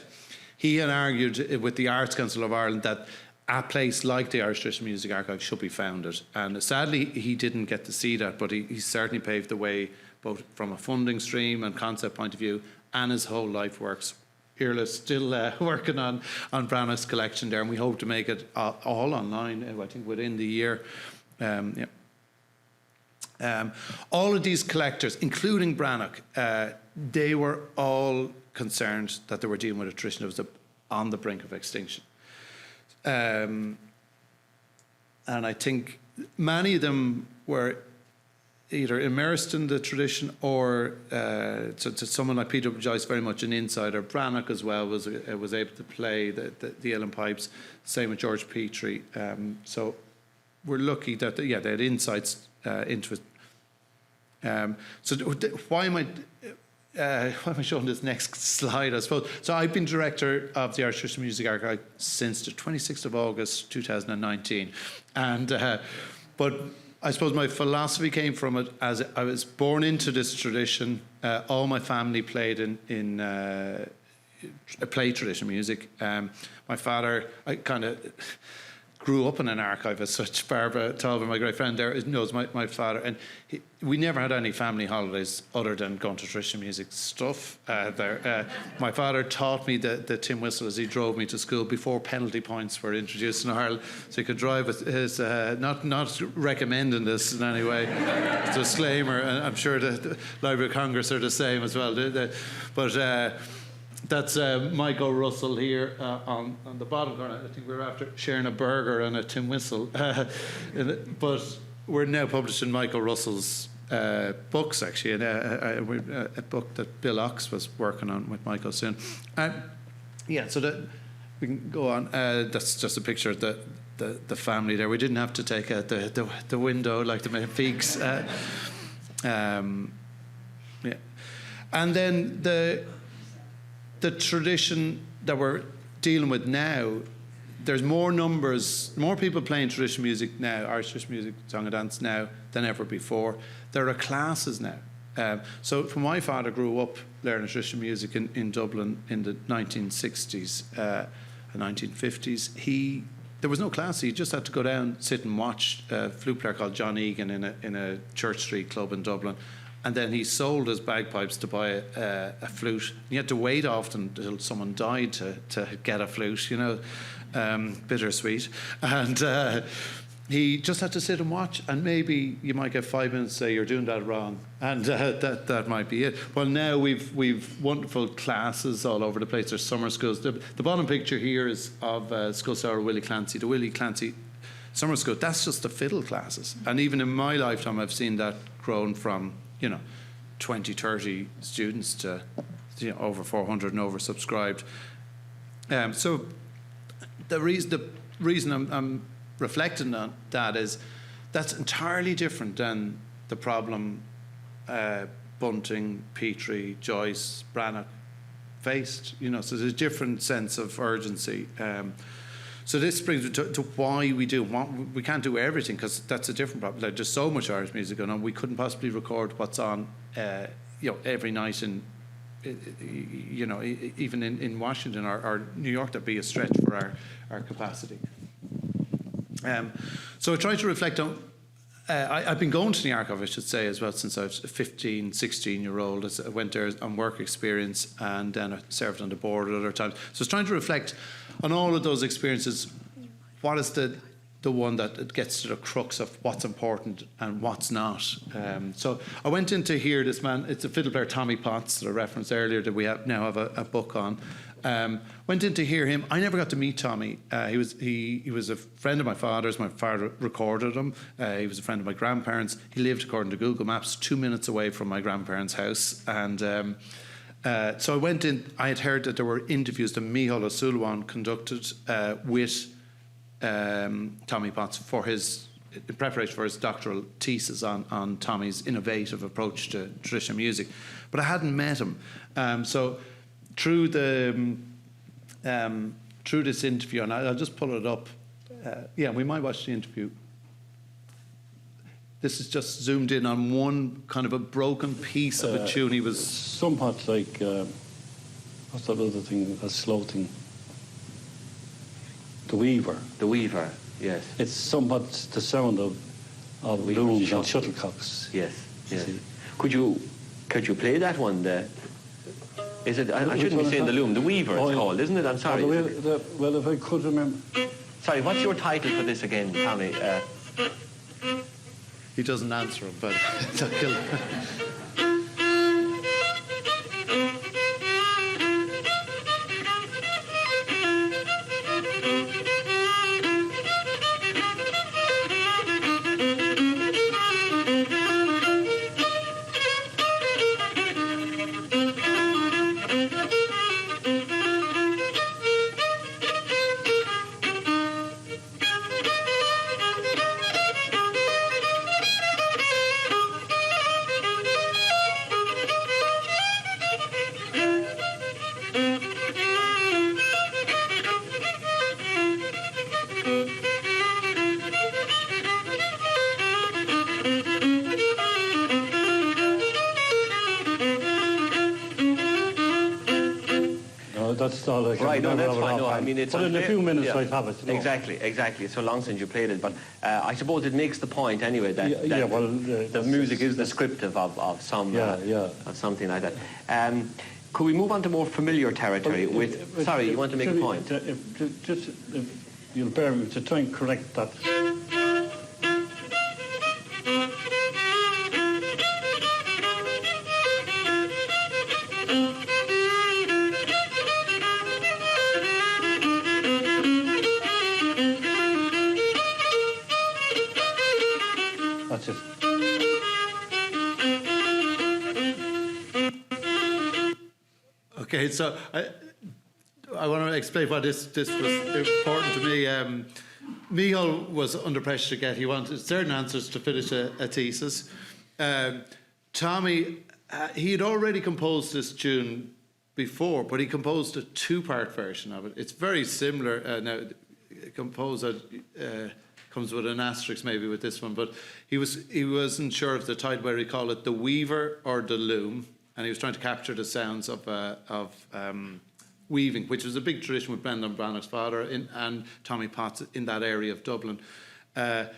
he had argued with the Arts Council of Ireland that a place like the Irish Traditional Music Archive should be founded. And sadly, he didn't get to see that, but he certainly paved the way, both from a funding stream and concept point of view, and his whole life works. Irla's still working on Brannock's collection there, and we hope to make it all online, I think, within the year. All of these collectors, including Brannock, they were all concerned that they were dealing with a tradition that was on the brink of extinction. And I think many of them were either immersed in the tradition or to someone like Peter Joyce, very much an insider. Brannock as well was able to play the uilleann pipes. Same with George Petrie. So we're lucky that they had insights into it. Why am I showing this next slide, I suppose? So I've been director of the Irish Christian Music Archive since the 26th of August 2019. But I suppose my philosophy came from it as I was born into this tradition. All my family played in play traditional music. My father, I kind of grew up in an archive as such. Barbara Talbot, my great friend there, knows my father. And we never had any family holidays other than going to traditional music stuff there. My father taught me the tin whistle as he drove me to school before penalty points were introduced in Ireland. So he could drive with his, not recommending this in any way, disclaimer, and I'm sure the Library of Congress are the same as well. But that's Michael Russell here on the bottom corner. I think we're after sharing a burger and a tin whistle. But we're now publishing Michael Russell's books, actually, and a book that Bill Ox was working on with Michael soon. So we can go on. That's just a picture of the family there. We didn't have to take out the window like the Peaks. And then the tradition that we're dealing with now, there's more people playing traditional music now, Irish traditional music, song and dance now, than ever before. There are classes now. So my father grew up learning traditional music in Dublin in the 1960s and 1950s. There was no class. He just had to go down, sit and watch a flute player called John Egan in a Church Street club in Dublin. And then he sold his bagpipes to buy a flute. He had to wait often until someone died to get a flute, bittersweet. And he just had to sit and watch, and maybe you might get 5 minutes to say you're doing that wrong, and that might be it. Well, now we've wonderful classes all over the place. There's summer schools. The bottom picture here is of School Sour Willie Clancy. The Willie Clancy Summer School, that's just the fiddle classes. And even in my lifetime, I've seen that grown from 20, 30 students to over 400 and oversubscribed. So the reason I'm reflecting on that is that's entirely different than the problem Bunting, Petrie, Joyce, Brannock faced. So there's a different sense of urgency. So this brings me to why we do. We can't do everything because that's a different problem. Like, there's so much Irish music going on. We couldn't possibly record what's on, every night in, even in Washington or New York. That'd be a stretch for our capacity. So I try to reflect on. I've been going to the archive, I should say, as well, since I was a 15, 16-year-old. I went there on work experience, and then I served on the board at other times. So I was trying to reflect on all of those experiences. What is the one that gets to the crux of what's important and what's not? So I went in to hear this man. It's a fiddle player, Tommy Potts, that I referenced earlier, that we now have a book on. Went in to hear him. I never got to meet Tommy. He was a friend of my father's. My father recorded him. He was a friend of my grandparents. He lived, according to Google Maps, 2 minutes away from my grandparents' house. And so I went in. I had heard that there were interviews that Micheál O'Sullivan conducted with Tommy Potts in preparation for his doctoral thesis on Tommy's innovative approach to traditional music. But I hadn't met him. So through this interview, and I'll just pull it up. We might watch the interview. This is just zoomed in on one kind of a broken piece of a tune. He was somewhat like what's that other thing? A slow thing. The Weaver. The Weaver. Yes. It's somewhat the sound of looms and shuttlecocks. Yes. Yes. Could you play that one? Is it? I shouldn't be saying the loom. The Weaver it's called, isn't it? I'm sorry. Well, if I could remember. Sorry, what's your title for this again, Tommy? He doesn't answer him, but that's all I can Right, no, remember that's of it fine. No, I offhand. mean, it's but in a unfair. few minutes Yeah. I'd have it. You know. Exactly. It's so long since you played it, but I suppose it makes the point anyway that, Yeah, well, the music is descriptive of some of something like that. Could we move on to more familiar territory with? Sorry, you want to make a point? If you'll bear with me to try and correct that. That's it. Okay, so I want to explain why this was important to me. Michael was under pressure to he wanted certain answers to finish a thesis. Tommy, he had already composed this tune before, but he composed a two-part version of it. It's very similar. Now, composer comes with an asterisk maybe with this one, but he wasn't sure of the title, whether he called it The Weaver or The Loom, and he was trying to capture the sounds of weaving, which was a big tradition with Brendan Brannock's father and Tommy Potts in that area of Dublin. But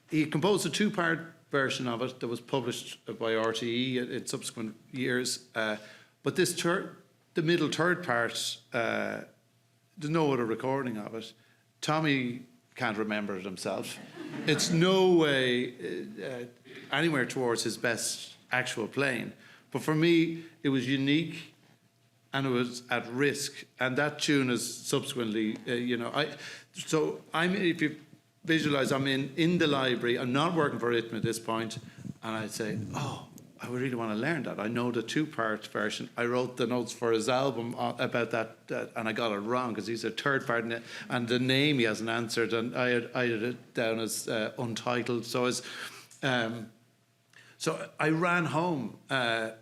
he composed a two-part version of it that was published by RTE in subsequent years. But this the middle third part, there's no other recording of it. Tommy can't remember it himself. It's no way anywhere towards his best actual playing. But for me, it was unique and it was at risk. And that tune is subsequently, if you visualize, I'm in the library, I'm not working for ITMA at this point, and I'd say, oh, I really want to learn that. I know the two-part version. I wrote the notes for his album about that, and I got it wrong because he's a third part, and the name he hasn't answered, and I had it down as untitled. So I ran home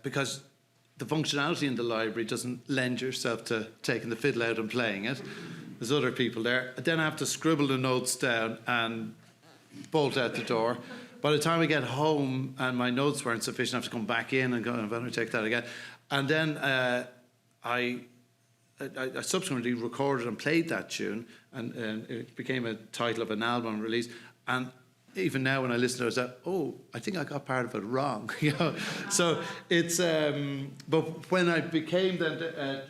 because the functionality in the library doesn't lend yourself to taking the fiddle out and playing it. There's other people there. Then I have to scribble the notes down and bolt out the door. By the time I get home and my notes weren't sufficient, I have to come back in and go, I'm going to take that again. And then I subsequently recorded and played that tune, and it became a title of an album release. And even now when I listen to it, I say, oh, I think I got part of it wrong. So it's, but when I became the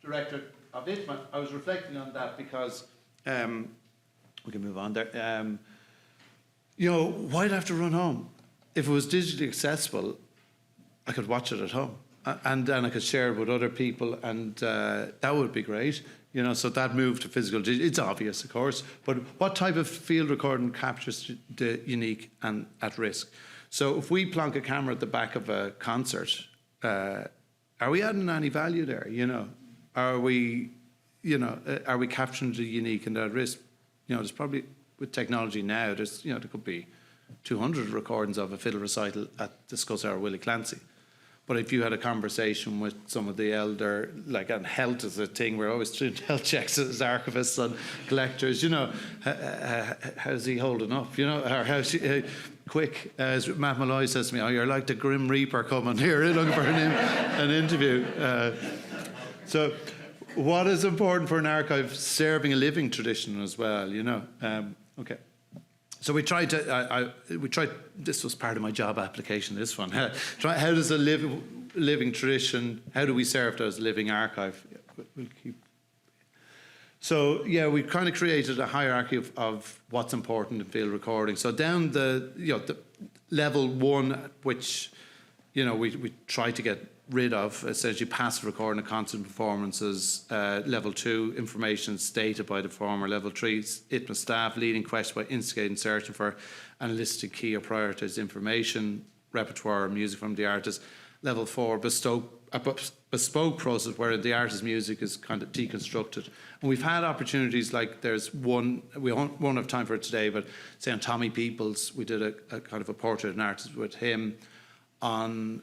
director of ITMA, I was reflecting on that because, we can move on there. Why'd I have to run home? If it was digitally accessible, I could watch it at home. And then I could share it with other people, and that would be great. So that move to physical, it's obvious, of course, but what type of field recording captures the unique and at risk? So if we plonk a camera at the back of a concert, are we adding any value there? Are we capturing the unique and at risk? There's probably, with technology now, there could be 200 recordings of a fiddle recital at the Scots Willie Clancy. But if you had a conversation with some of the elder, and health is a thing, we're always doing health checks as archivists and collectors, how's he holding up, or how's he, quick, as Matt Malloy says to me, oh, you're like the Grim Reaper coming here looking for an interview. So what is important for an archive? Serving a living tradition as well, okay. So we tried, this was part of my job application, this one. How does a living tradition, how do we serve that as a living archive? We'll keep. So, we kind of created a hierarchy of what's important in field recording. So down the level one, which, we try to get rid of, essentially passive recording of concert performances. Level 2, information stated by the performer. Level 3, ITMA staff leading questions by instigating, searching for and eliciting key or prioritized information, repertoire or music from the artist. Level 4, bespoke process where the artist's music is kind of deconstructed. And we've had opportunities like there's one, we won't have time for it today, but say on Tommy Peoples, we did a kind of a portrait of an artist with him on...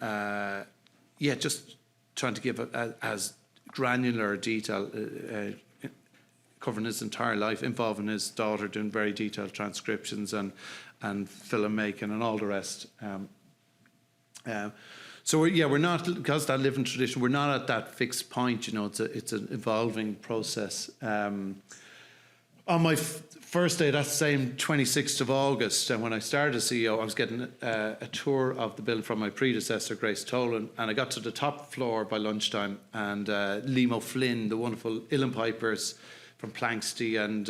just trying to give as granular detail, covering his entire life, involving his daughter, doing very detailed transcriptions and filmmaking and all the rest. So we're not, because that living tradition, we're not at that fixed point. You know, it's an evolving process. On my first day, that same 26th of August, and when I started as CEO, I was getting a tour of the building from my predecessor, Grace Tolan, and I got to the top floor by lunchtime, and Liam O'Flynn, the wonderful uilleann pipers from Planxty and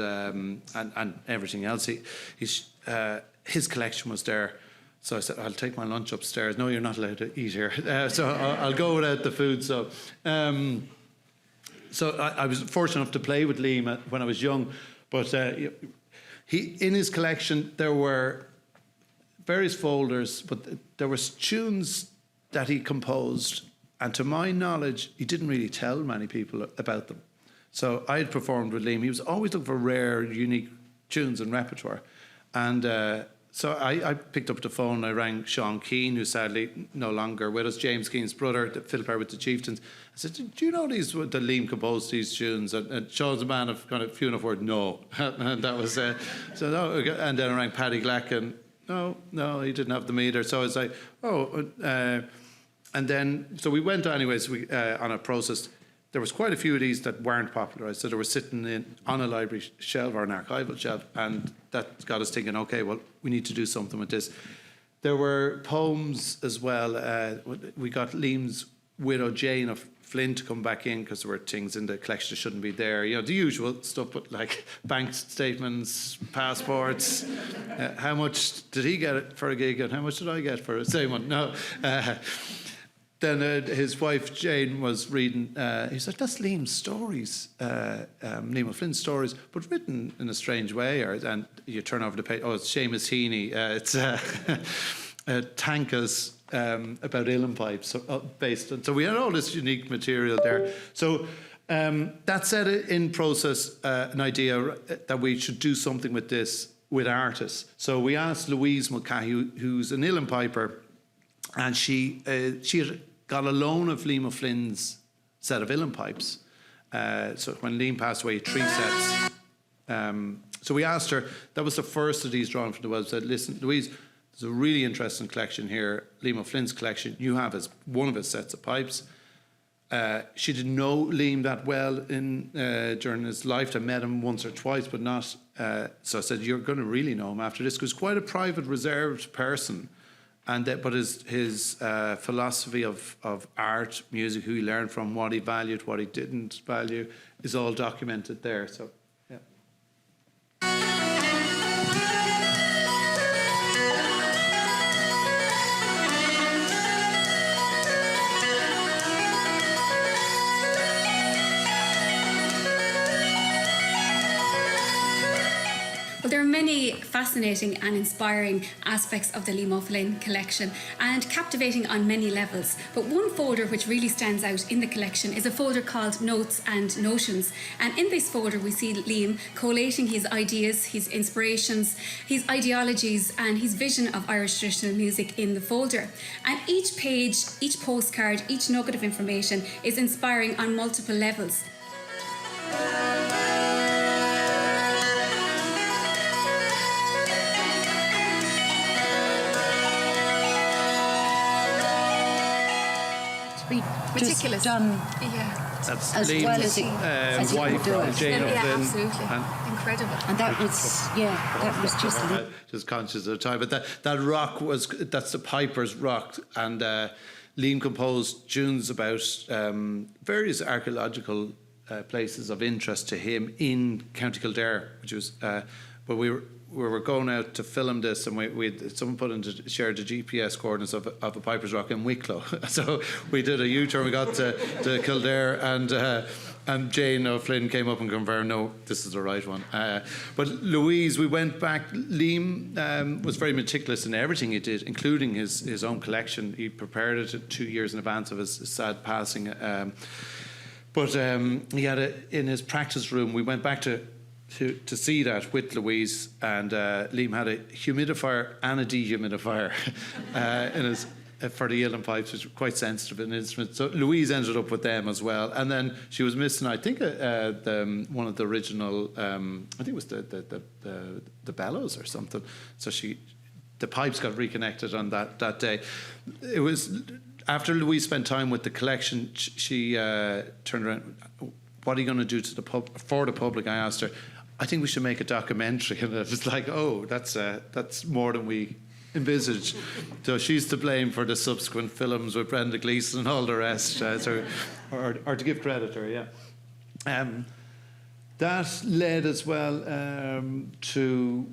everything else, his collection was there. So I said, I'll take my lunch upstairs. No, you're not allowed to eat here. So I'll go without the food. So I was fortunate enough to play with Liam when I was young. But in his collection, there were various folders, but there were tunes that he composed. And to my knowledge, he didn't really tell many people about them. So I had performed with Liam. He was always looking for rare, unique tunes and repertoire. And so I picked up the phone, I rang Sean Keane, who's sadly no longer with us, James Keane's brother, the fiddle player with the Chieftains. I said, do you know that Liam composed these tunes? And Sean's a man of kind of few enough words, no. And that was, so no. And then I rang Paddy Glack, and no, he didn't have them either. So I was like, and then, so we went anyways on a process. There was quite a few of these that weren't popularised, so they were sitting on a library shelf or an archival shelf, and that got us thinking, okay, well, we need to do something with this. There were poems as well. We got Liam's widow, Jane of Flynn, to come back in because there were things in the collection that shouldn't be there. You know, the usual stuff, but like bank statements, passports. How much did he get for a gig, and how much did I get for the same one? No. Then his wife Jane was reading. He said, "That's Liam's stories, Liam O'Flynn's stories, but written in a strange way." And you turn over the page. Oh, it's Seamus Heaney. It's Tankas about uilleann pipes based on. So we had all this unique material there. So that set in process an idea that we should do something with this with artists. So we asked Louise Mulcahy, who's an uilleann piper, and she had got a loan of Liam O'Flynn's set of uilleann pipes. So when Liam passed away, 3 sets. So we asked her, that was the first of these drawn from the web, said, listen, Louise, there's a really interesting collection here, Liam O'Flynn's collection. You have one of his sets of pipes. She didn't know Liam that well during his lifetime, met him once or twice, but not. So I said, you're going to really know him after this, because he's quite a private, reserved person. But his philosophy of art, music, who he learned from, what he valued, what he didn't value, is all documented there. So, yeah. Well, there are many fascinating and inspiring aspects of the Liam O'Flynn collection, and captivating on many levels. But one folder which really stands out in the collection is a folder called Notes and Notions. And in this folder we see Liam collating his ideas, his inspirations, his ideologies and his vision of Irish traditional music in the folder. And each page, each postcard, each nugget of information is inspiring on multiple levels. Meticulous. Done. Yeah. That's as Liam's well as he wife, could do it. Jane O'Flynn. Yeah, absolutely. Incredible. And that was just just conscious of the time. But that rock that's the Piper's Rock, and Liam composed tunes about various archaeological places of interest to him in County Kildare, which was. But we were going out to film this, and someone shared the GPS coordinates of a Piper's Rock in Wicklow. So we did a U-turn. We got to Kildare, and Jane O'Flynn came up and confirmed, no, this is the right one. But Louise, we went back. Liam was very meticulous in everything he did, including his own collection. He prepared it 2 years in advance of his sad passing. But he had in his practice room. We went back to see that with Louise, and Liam had a humidifier and a dehumidifier in his for the uilleann pipes, which were quite sensitive an instrument. So Louise ended up with them as well, and then she was missing, I think, one of the original. I think it was the bellows or something. So the pipes got reconnected on that day. It was after Louise spent time with the collection, she turned around. What are you going to do to for the public? I asked her. I think we should make a documentary, and it was like, oh, that's more than we envisaged. So she's to blame for the subsequent films with Brenda Gleeson and all the rest. Or to give credit to her, yeah. That led as well to.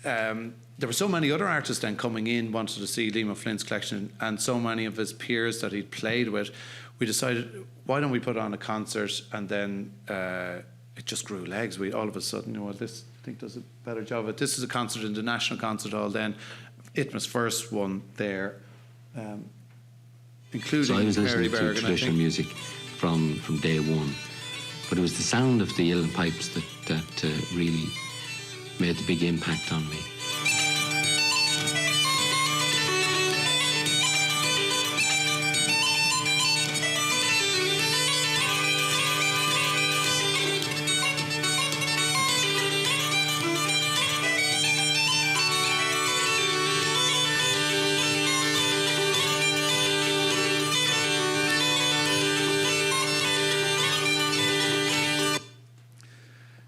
There were so many other artists then coming in, wanted to see Liam O'Flynn's collection, and so many of his peers that he'd played with. We decided, why don't we put on a concert? And then it just grew legs. We all of a sudden, this I think does a better job of it. This is a concert in the National Concert Hall then, ITMA's first one there, including so I was listening Mary to traditional music from day one, but it was the sound of the uilleann pipes that really made the big impact on me.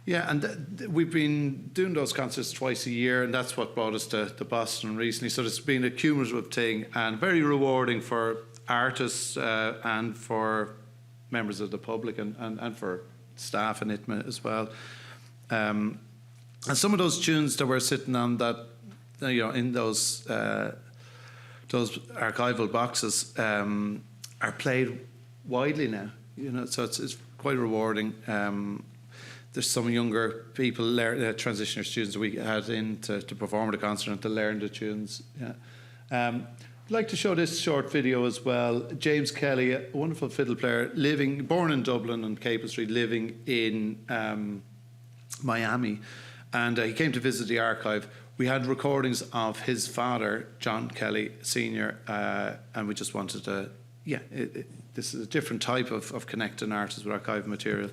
Yeah, and we've been doing those concerts twice a year, and that's what brought us to Boston recently. So it's been a cumulative thing and very rewarding for artists and for members of the public and for staff in ITMA as well. And some of those tunes that we're sitting on that, in those archival boxes are played widely now. So it's quite rewarding. There's some younger people, transitioner students we had in to perform at the concert and to learn the tunes. Yeah. I'd like to show this short video as well. James Kelly, a wonderful fiddle player, born in Dublin on Capel Street, living in Miami. And he came to visit the archive. We had recordings of his father, John Kelly Sr., and we just wanted to, this is a different type of connecting artists with archival material.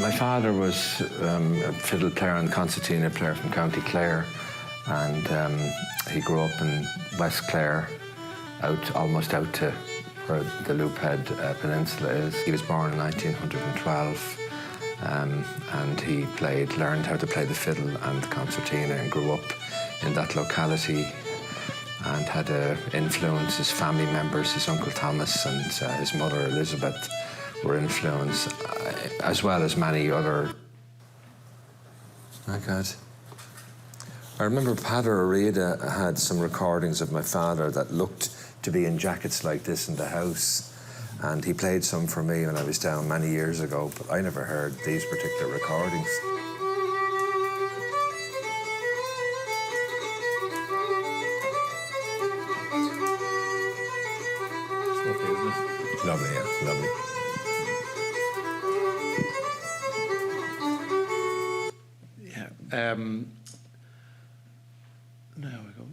My father was a fiddle player and concertina player from County Clare, and he grew up in West Clare, almost out to where the Loophead Peninsula is. He was born in 1912, and he learned how to play the fiddle and the concertina, and grew up in that locality, and had influence. His family members, his Uncle Thomas and his mother Elizabeth, were influenced, as well as many other. Oh God. I remember Pater Arida had some recordings of my father that looked to be in jackets like this in the house, and he played some for me when I was down many years ago, but I never heard these particular recordings. It's lovely, isn't it? Lovely, yeah, lovely. There we go.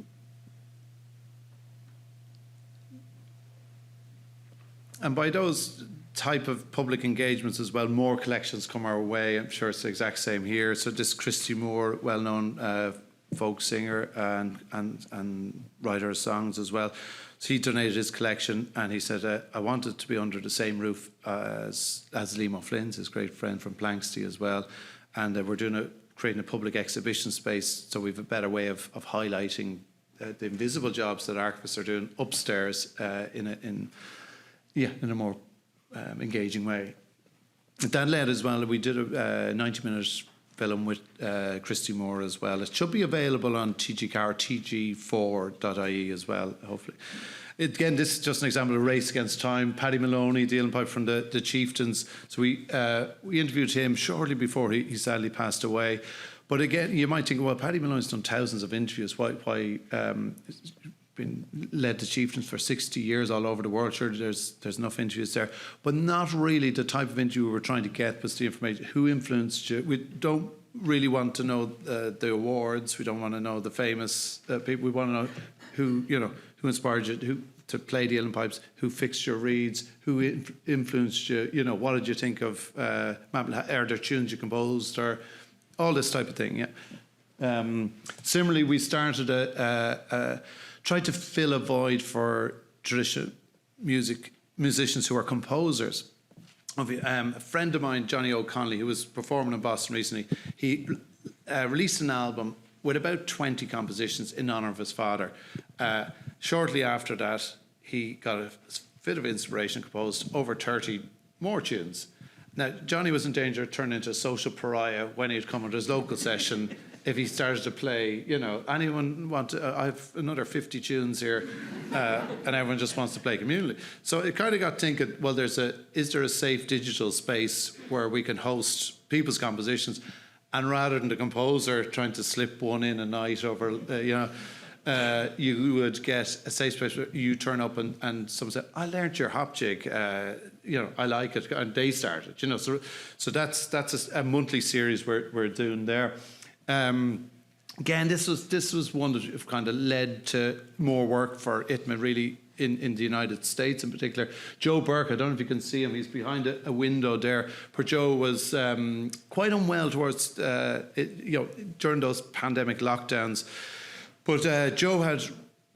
And by those type of public engagements as well, more collections come our way. I'm sure it's the exact same here. So this Christy Moore, well-known folk singer and writer of songs as well. So he donated his collection, and he said, I want it to be under the same roof as Liam O'Flynn's, his great friend from Planksty as well. And we're creating a public exhibition space, so we have a better way of highlighting the invisible jobs that archivists are doing upstairs in a more engaging way. That led as well, we did a 90-minute film with Christy Moore as well. It should be available on tg4.ie as well, hopefully. Again, this is just an example of Race Against Time. Paddy Maloney, the uilleann pipe from the Chieftains. So we interviewed him shortly before he sadly passed away. But again, you might think, well, Paddy Maloney's done thousands of interviews. Why been led the Chieftains for 60 years all over the world? Sure, there's enough interviews there. But not really the type of interview we were trying to get was the information. Who influenced you? We don't really want to know the awards. We don't want to know the famous people. We want to know who inspired you, who to play the uilleann pipes, who fixed your reeds, who influenced you, you know, what did you think of, are there tunes you composed, or all this type of thing, yeah. Similarly, we started tried to fill a void for traditional musicians who are composers. A friend of mine, Johnny O'Connelly, who was performing in Boston recently, he released an album with about 20 compositions in honour of his father. Shortly after that, he got a fit of inspiration, composed over 30 more tunes. Now, Johnny was in danger of turning into a social pariah when he'd come into his local session if he started to play, you know, anyone want to, I have another 50 tunes here, and everyone just wants to play communally. So it kind of got thinking, well, is there a safe digital space where we can host people's compositions, and rather than the composer trying to slip one in a night over, you would get a safe space where you turn up and someone said, I learned your hop jig, you know, I like it, and they started, you know. So that's a monthly series we're doing there. Again, this was one that kind of led to more work for ITMA, really, in the United States in particular. Joe Burke, I don't know if you can see him, he's behind a window there. But Joe was quite unwell towards, during those pandemic lockdowns. But Joe had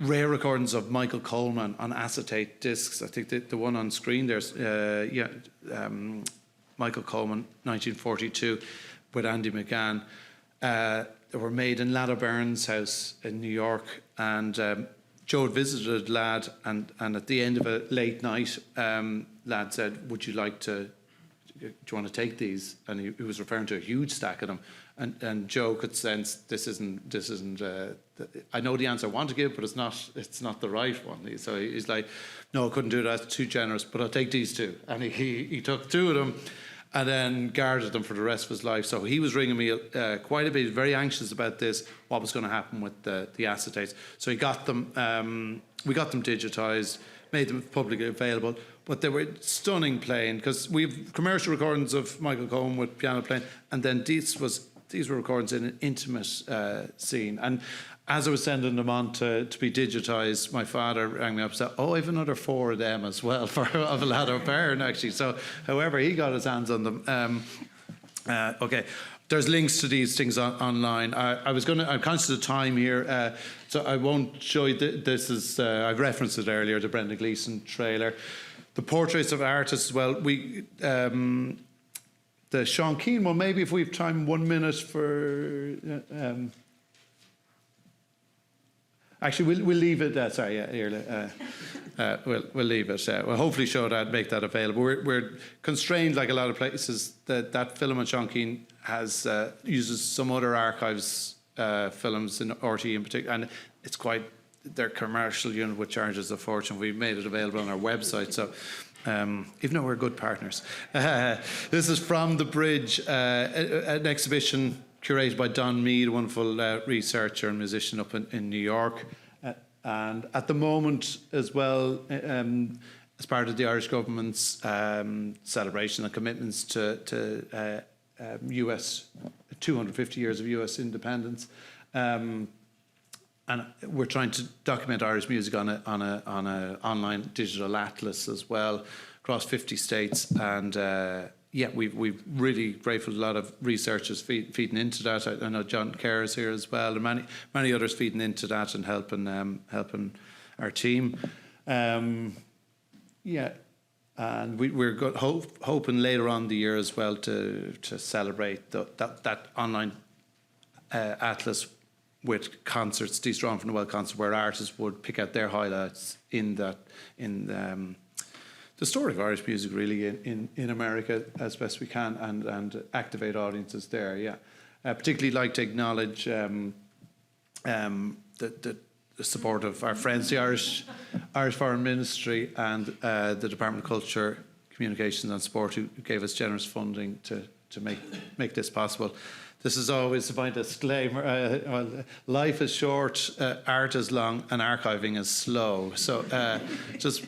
rare recordings of Michael Coleman on acetate discs. I think the one on screen there's, Michael Coleman, 1942, with Andy McGann. They were made in Lad O'Byrne's house in New York, and Joe had visited Lad, and at the end of a late night, Lad said, "Would you like to? Do you want to take these?" And he was referring to a huge stack of them, and Joe could sense this isn't. I know the answer I want to give, but it's not the right one. So he's like, "No, I couldn't do that. It's too generous, but I'll take these two." And he took two of them, and then guarded them for the rest of his life. So he was ringing me quite a bit, very anxious about this, what was going to happen with the acetates. So he got them, we got them digitized, made them publicly available, but they were stunning playing, because we have commercial recordings of Michael Cohen with piano playing, and then these were recordings in an intimate scene. And as I was sending them on to be digitised, my father rang me up and said, "Oh, I have another 4 of them as well of a Lad O'Byrne, actually." So however he got his hands on them. Okay, there's links to these things online. I'm conscious of time here, so I won't show you. This is, I've referenced it earlier, the Brendan Gleeson trailer. The portraits of artists as well. The Sean Keane one, maybe if we have time, 1 minute for... Actually, we'll leave it. Sorry, yeah, here. We'll leave it. We'll hopefully show that, make that available. We're constrained, like a lot of places. That film on Sean Keane uses some other archives films in RT in particular, and it's quite their commercial unit, which charges a fortune. We've made it available on our website, so even though we're good partners. This is From the Bridge, an exhibition curated by Don Mead, a wonderful researcher and musician up in New York. And at the moment as well, as part of the Irish government's celebration and commitments to US 250 years of US independence, and we're trying to document Irish music on a online digital atlas as well across 50 states. And we've really grateful to a lot of researchers feeding into that. I know John Kerr is here as well, and many others feeding into that and helping our team. And we're hoping later on the year as well to celebrate that online atlas with concerts, Dee Strong from the Well concert, where artists would pick out their highlights in the story of Irish music, really, in America as best we can, and activate audiences there. Yeah, particularly like to acknowledge the support of our friends, the Irish Foreign Ministry, and the Department of Culture, Communications and Sport, who gave us generous funding to make this possible. This is always my disclaimer. Life is short, art is long, and archiving is slow. So just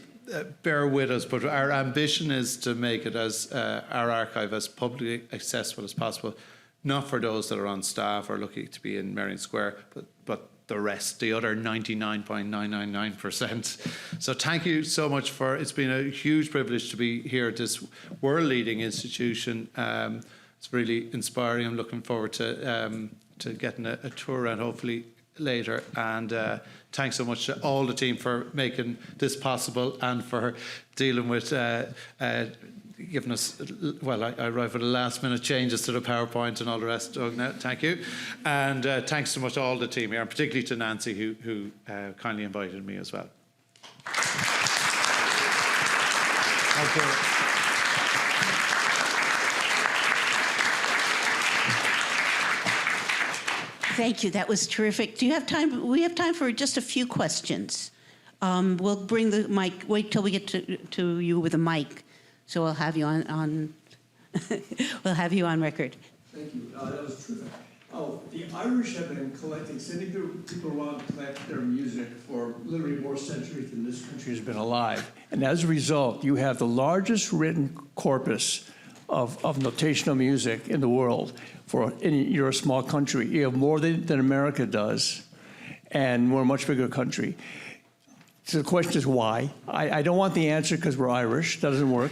bear with us, but our ambition is to make it as our archive as publicly accessible as possible, not for those that are on staff or lucky to be in Merrion Square, but the rest, the other 99.999%. So thank you so much it's been a huge privilege to be here at this world-leading institution. It's really inspiring. I'm looking forward to getting a tour around hopefully later. And thanks so much to all the team for making this possible and for dealing with giving us, well, I arrived with the last minute changes to the PowerPoint and all the rest. Doug, now, thank you. And thanks so much to all the team here, and particularly to Nancy, who kindly invited me as well. Thank you. Thank you. That was terrific. Do you have time? We have time for just a few questions. We'll bring the mic. Wait till we get to you with a mic, so we'll have you on we'll have you on record. Thank you. That was terrific. The Irish have been collecting, sending people around to collect their music for literally more centuries than this country has been alive. And as a result, you have the largest written corpus of notational music in the world. You're a small country. You have more than America does, and we're a much bigger country. So the question is why? I don't want the answer because we're Irish. That doesn't work.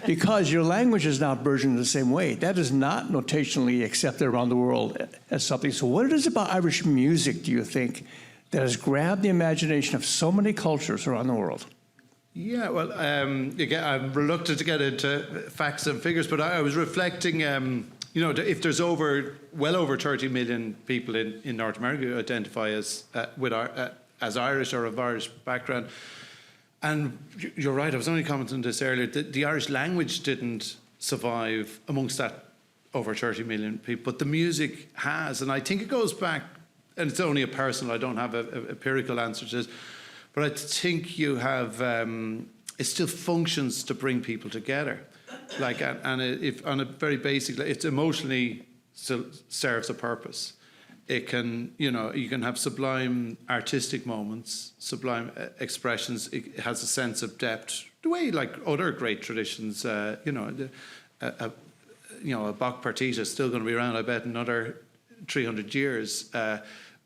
Because your language is not versioned the same way. That is not notationally accepted around the world as something. So what it is about Irish music, do you think, that has grabbed the imagination of so many cultures around the world? Yeah, well, again, I'm reluctant to get into facts and figures, but I was reflecting, you know, if there's well over 30 million people in North America who identify as Irish or of Irish background. And you're right, I was only commenting on this earlier, the Irish language didn't survive amongst that over 30 million people, but the music has. And I think it goes back, and it's only a personal, I don't have an empirical answer to this, but I think you have, it still functions to bring people together. Like, and if on a very basic, it emotionally still serves a purpose. It can, you know, you can have sublime artistic moments, sublime expressions. It has a sense of depth, the way like other great traditions. You know, a Bach partita is still going to be around, I bet, another 300 years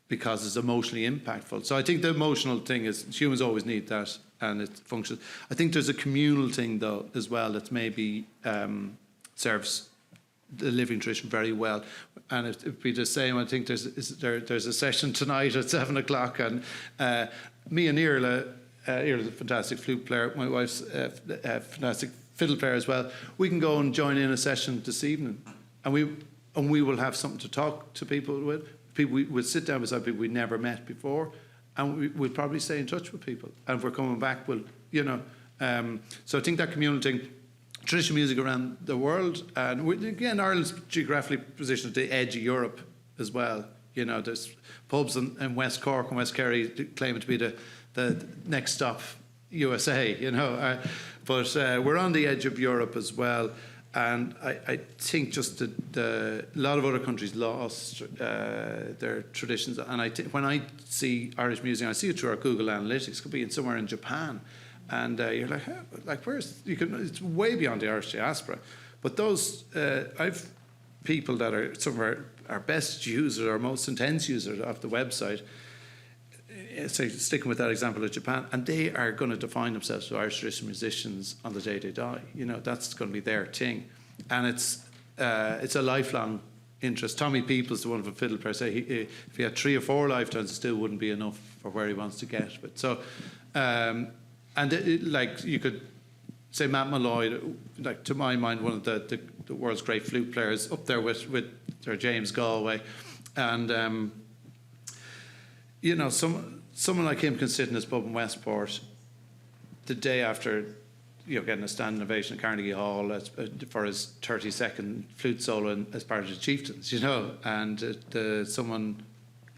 because it's emotionally impactful. So I think the emotional thing is humans always need that, and it functions. I think there's a communal thing though as well that maybe serves the living tradition very well, and it'd be the same. I think there's a session tonight at 7 o'clock, and me and Irla, Irla's a fantastic flute player. My wife's a fantastic fiddle player as well. We can go and join in a session this evening, and we will have something to talk to people with. We will sit down beside people we never met before, and we'll probably stay in touch with people. And if we're coming back, we'll, you know. So I think that communal thing. Traditional music around the world, and again, Ireland's geographically positioned at the edge of Europe as well. You know, there's pubs in West Cork and West Kerry claiming to be the next stop USA. You know, but we're on the edge of Europe as well, and I think just a lot of other countries lost their traditions. And I think when I see Irish music, I see it through our Google Analytics. It could be somewhere in Japan. And you're like, it's way beyond the Irish diaspora. But those, I've people that are some of our best users, our most intense users of the website, say, sticking with that example of Japan, and they are going to define themselves as Irish traditional musicians on the day they die. You know, that's going to be their thing. And it's a lifelong interest. Tommy Peoples, the wonderful fiddle player, say if he had 3 or 4 lifetimes, it still wouldn't be enough for where he wants to get. But so, and like you could say Matt Malloy, like to my mind, one of the world's great flute players, up there with Sir James Galway, and you know, someone like him can sit in his pub in Westport the day after, you know, getting a standing ovation at Carnegie Hall for his 30-second flute solo as part of the Chieftains, you know, and someone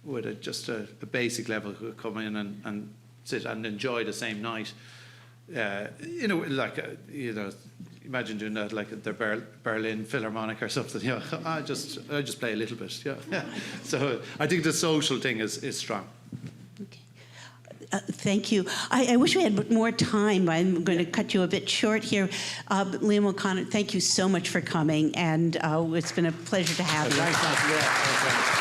with just a basic level could come in and sit and enjoy the same night. You know, like, you know, imagine doing that like at the Berlin Philharmonic or something. You know, I just play a little bit. Yeah. So I think the social thing is strong. Okay. Thank you. I wish we had more time. I'm going to cut you a bit short here. Liam O'Connor, thank you so much for coming, and it's been a pleasure to have you. Thanks.